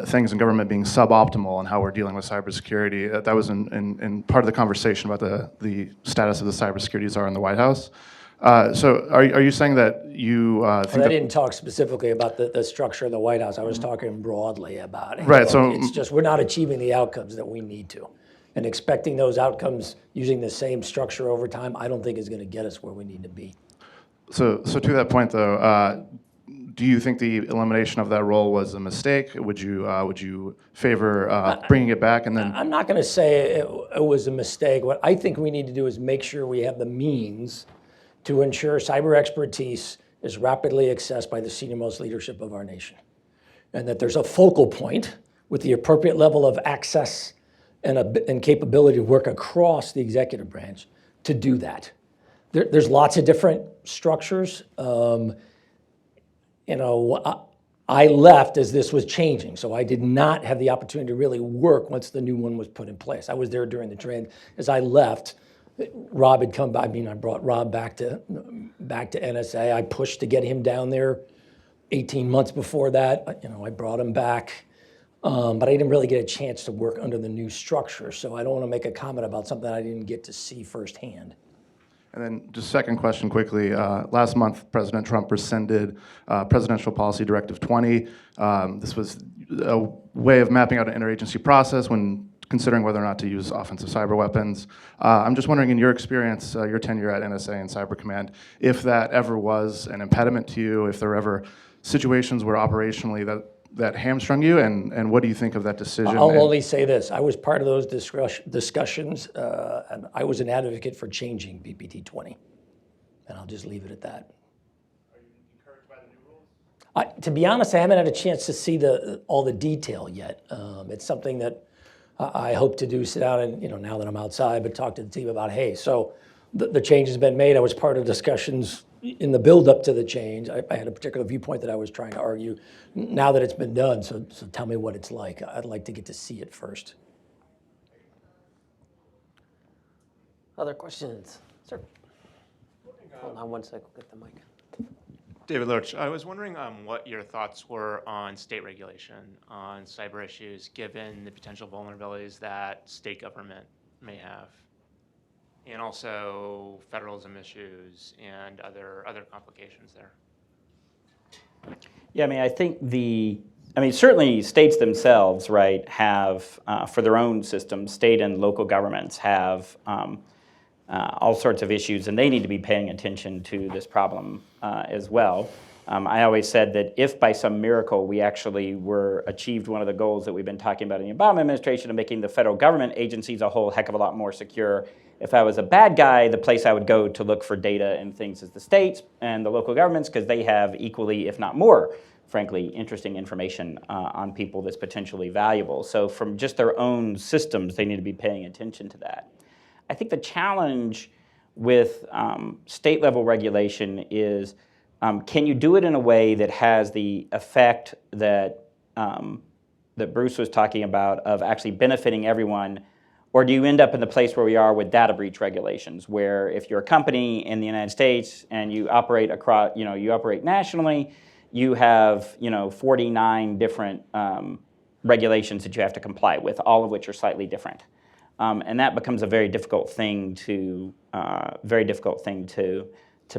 M: things in government being suboptimal and how we're dealing with cybersecurity. That was in part of the conversation about the status of the cybersecurity czar in the White House. So are you saying that you think
L: I didn't talk specifically about the structure of the White House. I was talking broadly about it.
M: Right, so
L: it's just we're not achieving the outcomes that we need to. And expecting those outcomes using the same structure over time, I don't think is going to get us where we need to be.
M: So to that point, though, do you think the elimination of that role was a mistake? Would you favor bringing it back and then?
L: I'm not going to say it was a mistake. What I think we need to do is make sure we have the means to ensure cyber expertise is rapidly accessed by the senior-most leadership of our nation, and that there's a focal point with the appropriate level of access and capability to work across the executive branch to do that. There's lots of different structures. I left as this was changing, so I did not have the opportunity to really work once the new one was put in place. I was there during the trend. As I left, Rob had come by. I mean, I brought Rob back to NSA. I pushed to get him down there 18 months before that. I brought him back, but I didn't really get a chance to work under the new structure, so I don't want to make a comment about something I didn't get to see firsthand.
M: And then just second question quickly. Last month, President Trump rescinded Presidential Policy Directive 20. This was a way of mapping out an interagency process when considering whether or not to use offensive cyber weapons. I'm just wondering, in your experience, your tenure at NSA and Cyber Command, if that ever was an impediment to you, if there were ever situations where operationally that hamstrung you, and what do you think of that decision?
L: I'll only say this. I was part of those discussions, and I was an advocate for changing PPT 20. And I'll just leave it at that.
M: Are you encouraged by the new rules?
L: To be honest, I haven't had a chance to see all the detail yet. It's something that I hope to do, sit down and, now that I'm outside, but talk to the team about, hey, so the change has been made. I was part of discussions in the build-up to the change. I had a particular viewpoint that I was trying to argue. Now that it's been done, so tell me what it's like. I'd like to get to see it first.
A: Other questions? Sir. Hold on one sec, we'll get the mic.
N: David Lurch, I was wondering what your thoughts were on state regulation on cyber issues, given the potential vulnerabilities that state government may have, and also federalism issues and other complications there.
J: Yeah, I mean, I think certainly states themselves, right, have, for their own systems, state and local governments have all sorts of issues, and they need to be paying attention to this problem as well. I always said that if by some miracle we actually achieved one of the goals that we've been talking about in the Obama administration of making the federal government agencies a whole heck of a lot more secure, if I was a bad guy, the place I would go to look for data and things is the states and the local governments, because they have equally, if not more, frankly, interesting information on people that's potentially valuable. So from just their own systems, they need to be paying attention to that. I think the challenge with state-level regulation is, can you do it in a way that has the effect that Bruce was talking about of actually benefiting everyone, or do you end up in the place where we are with data breach regulations, where if you're a company in the United States and you operate across, you operate nationally, you have 49 different regulations that you have to comply with, all of which are slightly different. And that becomes a very difficult thing to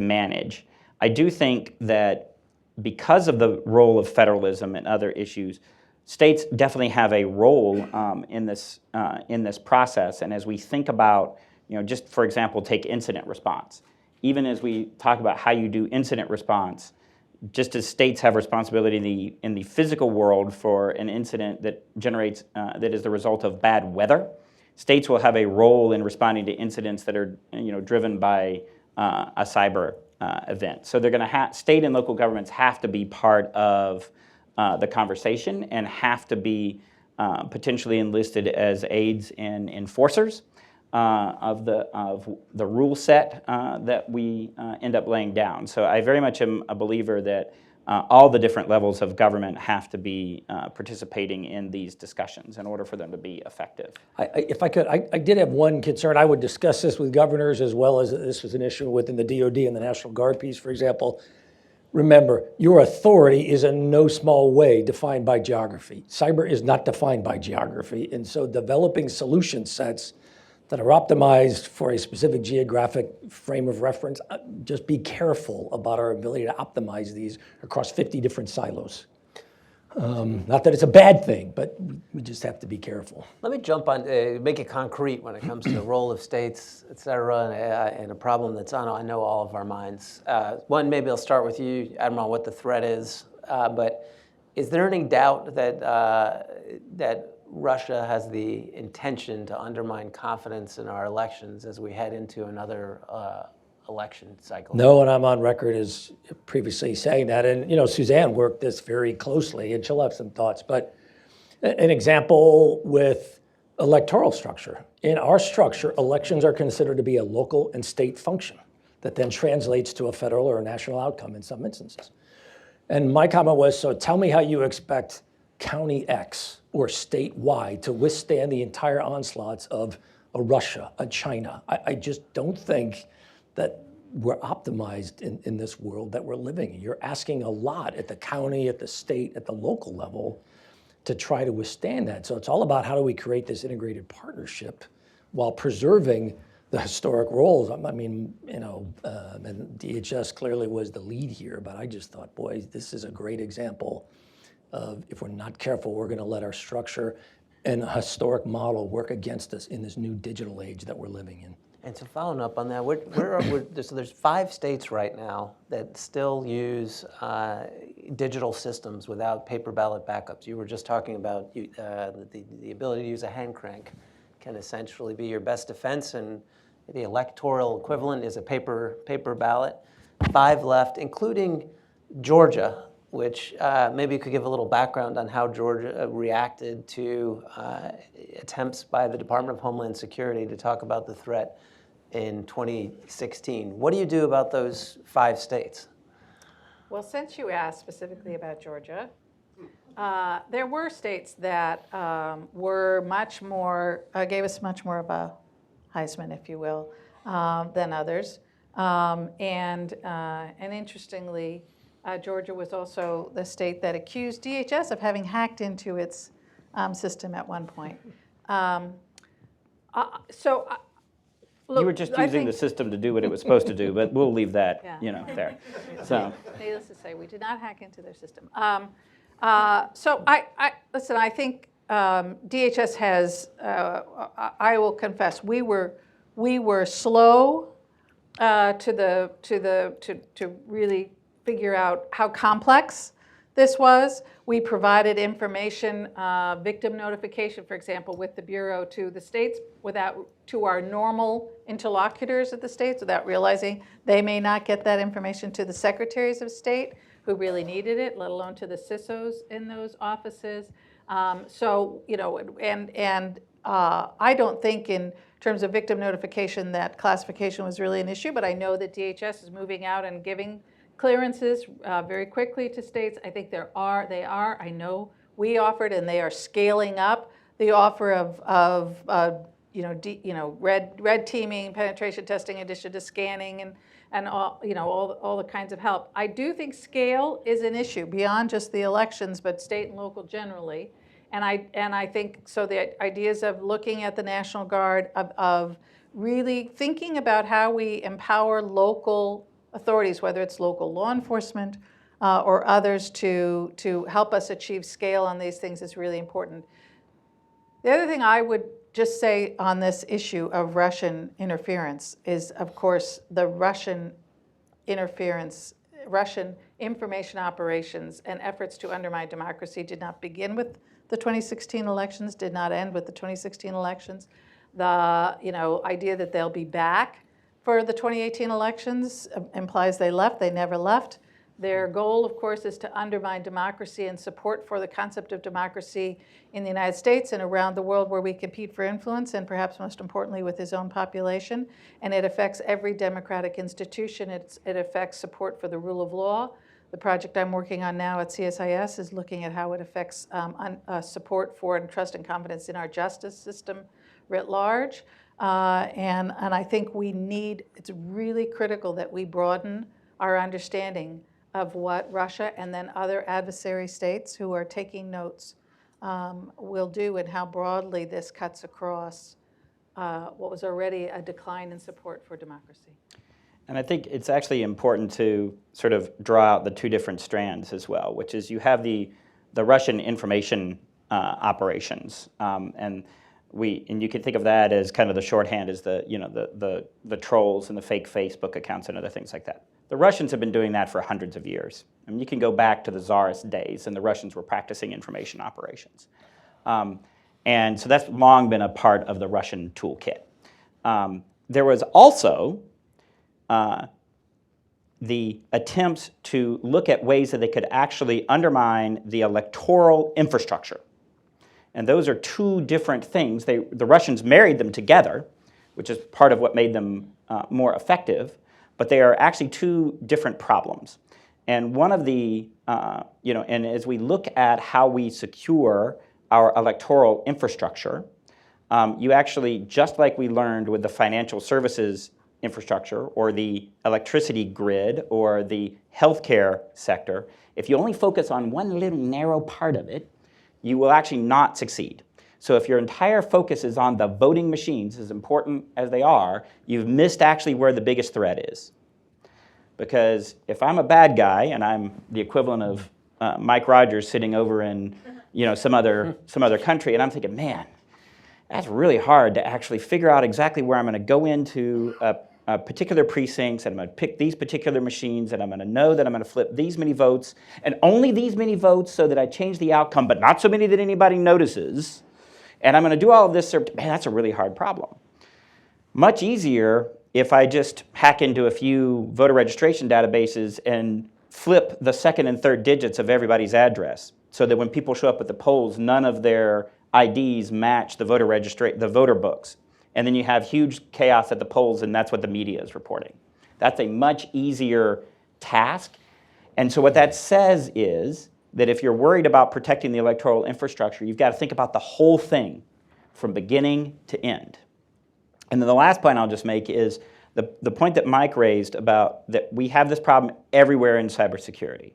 J: manage. I do think that because of the role of federalism and other issues, states definitely have a role in this process. And as we think about, just for example, take incident response. Even as we talk about how you do incident response, just as states have responsibility in the physical world for an incident that generates that is the result of bad weather, states will have a role in responding to incidents that are driven by a cyber event. So they're going to state and local governments have to be part of the conversation and have to be potentially enlisted as aides and enforcers of the rule set that we end up laying down. So I very much am a believer that all the different levels of government have to be participating in these discussions in order for them to be effective.
L: If I could, I did have one concern. I would discuss this with governors, as well as this was an issue within the DoD and the National Guard piece, for example. Remember, your authority is in no small way defined by geography. Cyber is not defined by geography, and so developing solution sets that are optimized for a specific geographic frame of reference, just be careful about our ability to optimize these across 50 different silos. Not that it's a bad thing, but we just have to be careful.
A: Let me jump on, make it concrete when it comes to the role of states, et cetera, and a problem that's on, I know, all of our minds. One, maybe I'll start with you, Admiral, what the threat is, but is there any doubt that Russia has the intention to undermine confidence in our elections as we head into another election cycle?
L: No, and I'm on record as previously saying that. And, Suzanne worked this very closely, and she'll have some thoughts. But an example with electoral structure. In our structure, elections are considered to be a local and state function that then translates to a federal or a national outcome in some instances. And my comment was, so tell me how you expect County X or state Y to withstand the entire onslaughts of a Russia, a China. I just don't think that we're optimized in this world that we're living in. You're asking a lot at the county, at the state, at the local level to try to withstand that. So it's all about how do we create this integrated partnership while preserving the historic roles. I mean, and DHS clearly was the lead here, but I just thought, boy, this is a great example of, if we're not careful, we're going to let our structure and a historic model work against us in this new digital age that we're living in.
A: And so following up on that, so there's 5 states right now that still use digital systems without paper ballot backups. You were just talking about the ability to use a hand crank can essentially be your best defense, and the electoral equivalent is a paper ballot. 5 left, including Georgia. which maybe you could give a little background on how Georgia reacted to attempts by the Department of Homeland Security to talk about the threat in 2016. What do you do about those 5 states?
K: Well, since you asked specifically about Georgia, there were states that were much more, gave us much more of a Heisman, if you will, than others. And interestingly, Georgia was also the state that accused DHS of having hacked into its system at one point. Look,
J: you were just using the system to do what it was supposed to do, but we'll leave that,
K: Yeah.
J: There. So,
K: needless to say, we did not hack into their system. Listen, I think DHS has, I will confess, we were slow to really figure out how complex this was. We provided information, victim notification, for example, with the Bureau to the states to our normal interlocutors at the states without realizing they may not get that information to the secretaries of state who really needed it, let alone to the CISOs in those offices. I don't think in terms of victim notification that classification was really an issue, but I know that DHS is moving out and giving clearances very quickly to states. I think they are, I know we offered and they are scaling up the offer of red teaming, penetration testing, in addition to scanning and all the kinds of help. I do think scale is an issue beyond just the elections, but state and local generally. And I think so the ideas of looking at the National Guard, of really thinking about how we empower local authorities, whether it's local law enforcement or others, to help us achieve scale on these things is really important. The other thing I would just say on this issue of Russian interference is, of course, the Russian interference, Russian information operations and efforts to undermine democracy did not begin with the 2016 elections, did not end with the 2016 elections. The idea that they'll be back for the 2018 elections implies they left. They never left. Their goal, of course, is to undermine democracy and support for the concept of democracy in the United States and around the world where we compete for influence, and perhaps most importantly with his own population. And it affects every democratic institution. It affects support for the rule of law. The project I'm working on now at CSIS is looking at how it affects support for and trust and confidence in our justice system writ large. And I think it's really critical that we broaden our understanding of what Russia and then other adversary states who are taking notes will do, and how broadly this cuts across what was already a decline in support for democracy.
J: and I think it's actually important to sort of draw out the 2 different strands as well, which is you have the Russian information operations, and you can think of that as kind of the shorthand as the trolls and the fake Facebook accounts and other things like that. The Russians have been doing that for hundreds of years. I mean, you can go back to the Tsarist days, and the Russians were practicing information operations. And so that's long been a part of the Russian toolkit. There was also the attempts to look at ways that they could actually undermine the electoral infrastructure. And those are 2 different things. The Russians married them together, which is part of what made them more effective, but they are actually 2 different problems. And one of the, and as we look at how we secure our electoral infrastructure, you actually, just like we learned with the financial services infrastructure or the electricity grid or the healthcare sector, if you only focus on one little narrow part of it, you will actually not succeed. So if your entire focus is on the voting machines, as important as they are, you've missed actually where the biggest threat is. Because if I'm a bad guy and I'm the equivalent of Mike Rogers sitting over in some other country, and I'm thinking, man, that's really hard to actually figure out exactly where I'm going to go into a particular precincts, and I'm going to pick these particular machines, and I'm going to know that I'm going to flip these many votes, and only these many votes so that I change the outcome, but not so many that anybody notices. And I'm going to do all of this. Man, that's a really hard problem. Much easier if I just hack into a few voter registration databases and flip the second and third digits of everybody's address so that when people show up at the polls, none of their IDs match the voter books. And then you have huge chaos at the polls, and that's what the media is reporting. That's a much easier task. And so what that says is that if you're worried about protecting the electoral infrastructure, you've got to think about the whole thing from beginning to end. And then the last point I'll just make is the point that Mike raised about that we have this problem everywhere in cybersecurity,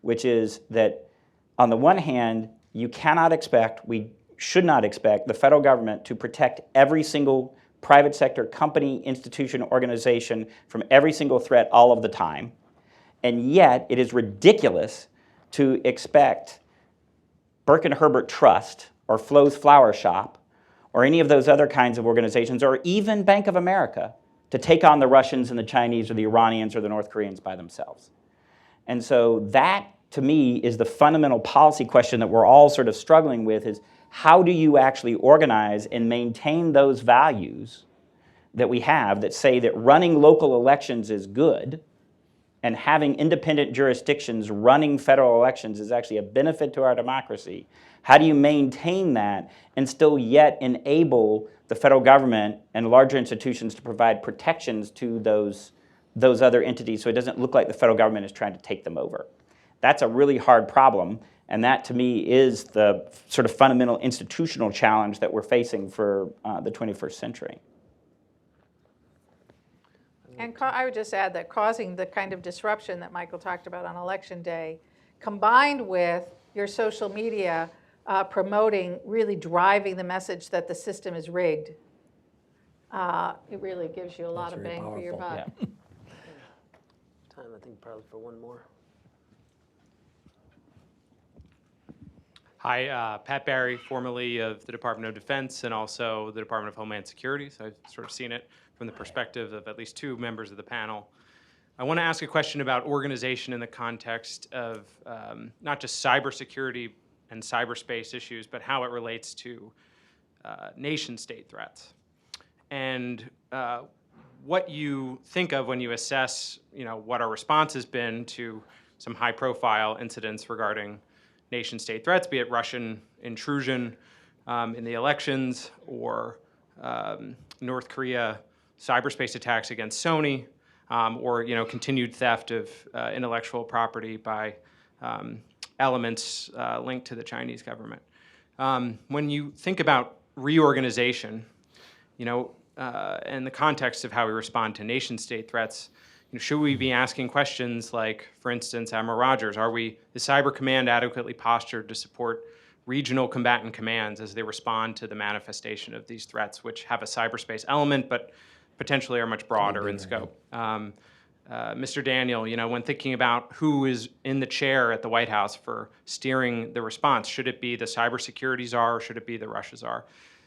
J: which is that on the one hand, you cannot expect, we should not expect the federal government to protect every single private sector company, institution, organization from every single threat all of the time. And yet, it is ridiculous to expect Burke & Herbert Trust or Flo's Flower Shop or any of those other kinds of organizations, or even Bank of America, to take on the Russians and the Chinese or the Iranians or the North Koreans by themselves. And so that, to me, is the fundamental policy question that we're all sort of struggling with, is how do you actually organize and maintain those values that we have that say that running local elections is good, and having independent jurisdictions running federal elections is actually a benefit to our democracy? How do you maintain that and still yet enable the federal government and larger institutions to provide protections to those other entities so it doesn't look like the federal government is trying to take them over? That's a really hard problem, and that to me is the sort of fundamental institutional challenge that we're facing for the 21st century.
K: And I would just add that causing the kind of disruption that Michael talked about on Election Day, combined with your social media promoting, really driving the message that the system is rigged, it really gives you a lot of bang for your buck.
J: Yeah.
A: Time, I think, probably for one more.
O: Hi, Pat Barry, formerly of the Department of Defense and also the Department of Homeland Security. So I've sort of seen it from the perspective of at least two members of the panel. I want to ask a question about organization in the context of not just cybersecurity and cyberspace issues, but how it relates to nation-state threats. And what you think of when you assess, what our response has been to some high-profile incidents regarding nation-state threats, be it Russian intrusion in the elections or North Korea cyberspace attacks against Sony, or continued theft of intellectual property by elements linked to the Chinese government. When you think about reorganization, in the context of how we respond to nation-state threats, should we be asking questions like, for instance, Admiral Rogers, is Cyber Command adequately postured to support regional combatant commands as they respond to the manifestation of these threats, which have a cyberspace element, but potentially are much broader in scope? Mr. Daniel, when thinking about who is in the chair at the White House for steering the response, should it be the cybersecurity czar or should it be the Russia czar?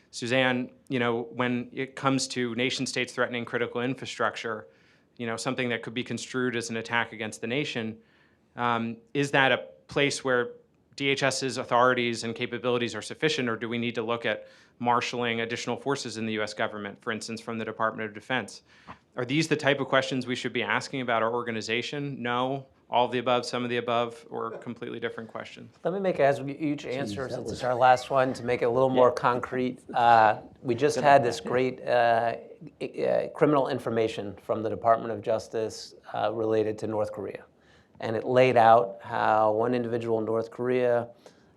O: Suzanne, when it comes to nation states threatening critical infrastructure, something that could be construed as an attack against the nation, is that a place where DHS's authorities and capabilities are sufficient, or do we need to look at marshaling additional forces in the U.S. government, for instance, from the Department of Defense? Are these the type of questions we should be asking about our organization? No, all of the above, some of the above, or completely different questions?
A: Let me make as we each answer, since it's our last one, to make it a little more concrete. We just had this great criminal information from the Department of Justice related to North Korea. And it laid out how one individual in North Korea,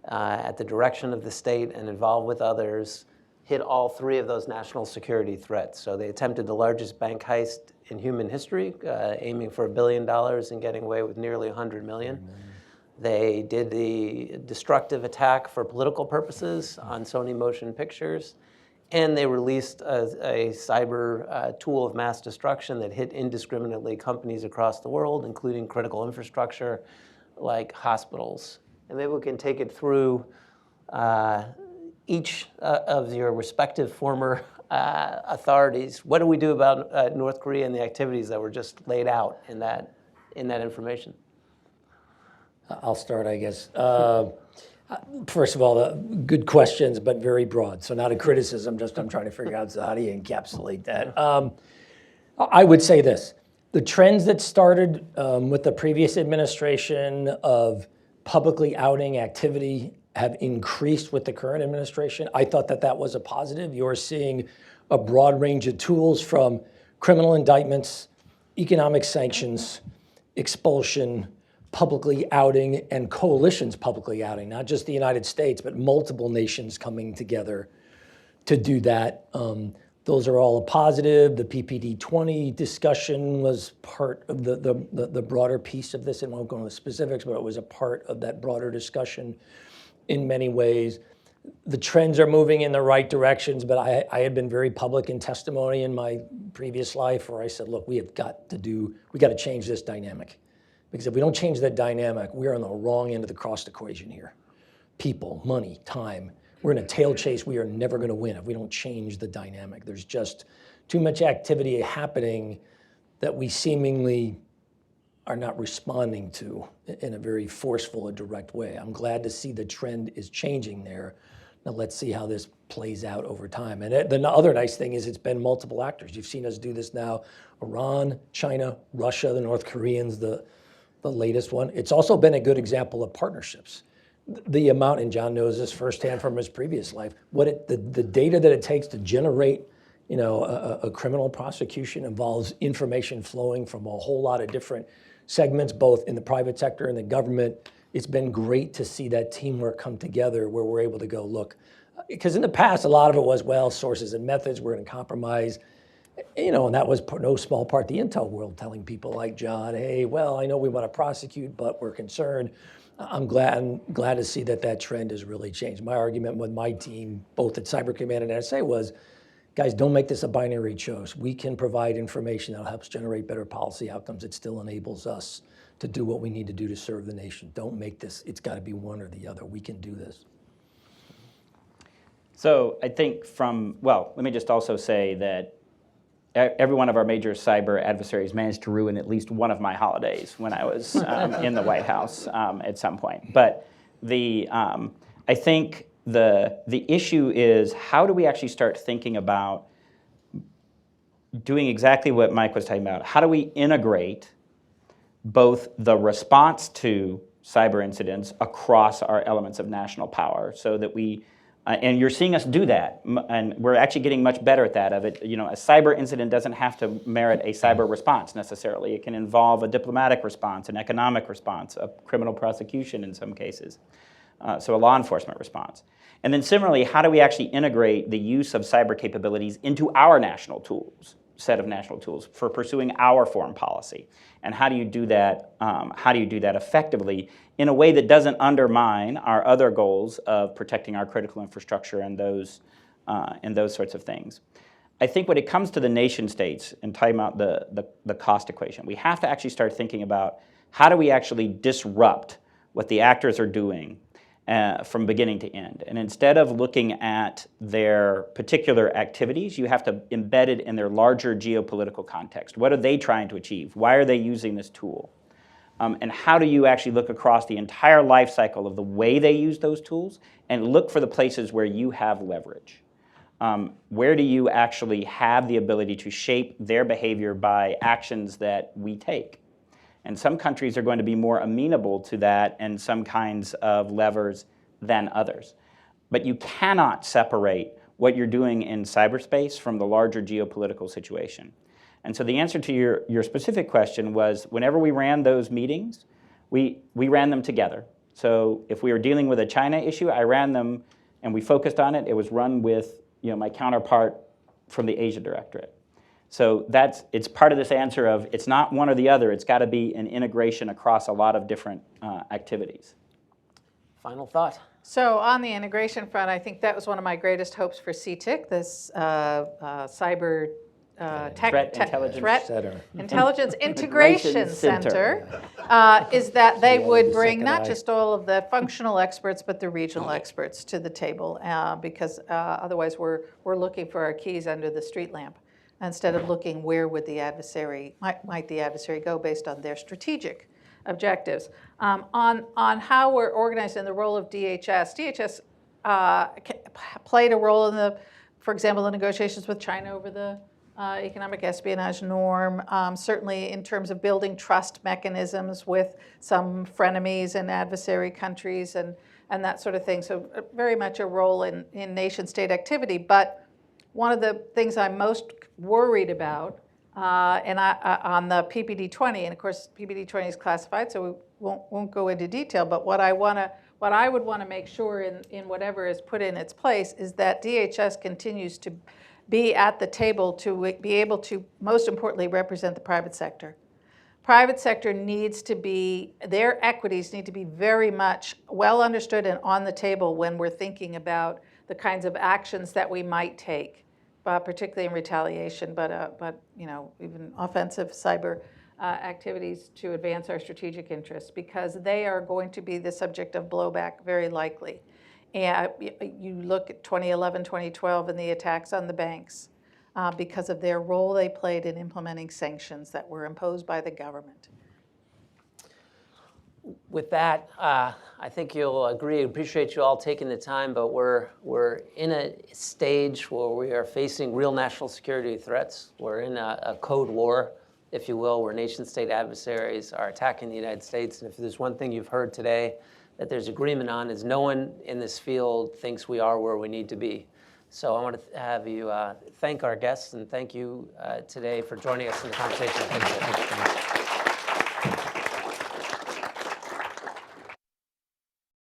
A: at the direction of the state and involved with others, hit all three of those national security threats. So they attempted the largest bank heist in human history, aiming for $1 billion and getting away with nearly 100 million. They did the destructive attack for political purposes on Sony Motion Pictures, and they released a cyber tool of mass destruction that hit indiscriminately companies across the world, including critical infrastructure like hospitals. And maybe we can take it through each of your respective former authorities. What do we do about North Korea and the activities that were just laid out in that information?
L: I'll start, I guess. First of all, good questions, but very broad. So not a criticism, just I'm trying to figure out how do you encapsulate that. I would say this. The trends that started with the previous administration of publicly outing activity have increased with the current administration. I thought that that was a positive. You're seeing a broad range of tools from criminal indictments, economic sanctions, expulsion, publicly outing, and coalitions publicly outing, not just the United States, but multiple nations coming together to do that. Those are all a positive. The PPD-20 discussion was part of the broader piece of this. I won't go into the specifics, but it was a part of that broader discussion in many ways. The trends are moving in the right directions, but I had been very public in testimony in my previous life where I said, look, we got to change this dynamic. Because if we don't change that dynamic, we're on the wrong end of the cost equation here. People, money, time. We're in a tail chase we are never going to win if we don't change the dynamic. There's just too much activity happening that we seemingly are not responding to in a very forceful or direct way. I'm glad to see the trend is changing there. Now let's see how this plays out over time. And the other nice thing is it's been multiple actors. You've seen us do this now. Iran, China, Russia, the North Koreans, the latest one. It's also been a good example of partnerships. The amount, and John knows this firsthand from his previous life, the data that it takes to generate a criminal prosecution involves information flowing from a whole lot of different segments, both in the private sector and the government. It's been great to see that teamwork come together where we're able to go, look, because in the past, a lot of it was, well, sources and methods, we're going to compromise. And that was no small part the intel world telling people like John, hey, well, I know we want to prosecute, but we're concerned. I'm glad to see that trend has really changed. My argument with my team, both at Cyber Command and NSA, was, guys, don't make this a binary choice. We can provide information that helps generate better policy outcomes. It still enables us to do what we need to do to serve the nation. Don't make this, it's got to be one or the other. We can do this.
J: So I think let me just also say that every one of our major cyber adversaries managed to ruin at least one of my holidays when I was in the White House at some point. But I think the issue is, how do we actually start thinking about doing exactly what Mike was talking about? How do we integrate both the response to cyber incidents across our elements of national power so that we and you're seeing us do that, and we're actually getting much better at that. A cyber incident doesn't have to merit a cyber response necessarily. It can involve a diplomatic response, an economic response, a criminal prosecution in some cases, so a law enforcement response. And then similarly, how do we actually integrate the use of cyber capabilities into our set of national tools for pursuing our foreign policy? And how do you do that? How do you do that effectively in a way that doesn't undermine our other goals of protecting our critical infrastructure and those sorts of things? I think when it comes to the nation states and talking about the cost equation, we have to actually start thinking about how do we actually disrupt what the actors are doing from beginning to end. And instead of looking at their particular activities, you have to embed it in their larger geopolitical context. What are they trying to achieve? Why are they using this tool? And how do you actually look across the entire life cycle of the way they use those tools and look for the places where you have leverage? Where do you actually have the ability to shape their behavior by actions that we take? And some countries are going to be more amenable to that and some kinds of levers than others. But you cannot separate what you're doing in cyberspace from the larger geopolitical situation. And so the answer to your specific question was, whenever we ran those meetings, we ran them together. So if we were dealing with a China issue, I ran them and we focused on it. It was run with my counterpart from the Asia Directorate. So it's part of this answer of it's not one or the other. It's got to be an integration across a lot of different activities.
A: Final thought?
K: So on the integration front, I think that was one of my greatest hopes for CTIC, this cyber threat intelligence integration center, is that they would bring not just all of the functional experts, but the regional experts to the table, because otherwise we're looking for our keys under the street lamp, instead of looking where would the adversary, might the adversary go based on their strategic objectives. On how we're organized in the role of DHS played a role in for example, the negotiations with China over the economic espionage norm, certainly in terms of building trust mechanisms with some frenemies and adversary countries and that sort of thing. So very much a role in nation-state activity. But one of the things I'm most worried about, on the PPD-20, and of course PPD-20 is classified, so we won't go into detail, but what I would want to make sure in whatever is put in its place is that DHS continues to be at the table to be able to, most importantly, represent the private sector. Private sector needs to be, their equities need to be very much well understood and on the table when we're thinking about the kinds of actions that we might take, particularly in retaliation, but you know, even offensive cyber activities to advance our strategic interests, because they are going to be the subject of blowback very likely. And you look at 2011, 2012 and the attacks on the banks because of their role they played in implementing sanctions that were imposed by the government.
A: With that, I think you'll agree. Appreciate you all taking the time, but we're in a stage where we are facing real national security threats. We're in a code war, if you will, where nation-state adversaries are attacking the United States. And if there's one thing you've heard today that there's agreement on, is no one in this field thinks we are where we need to be. So I want to have you thank our guests and thank you today for joining us in the conversation. Thank you.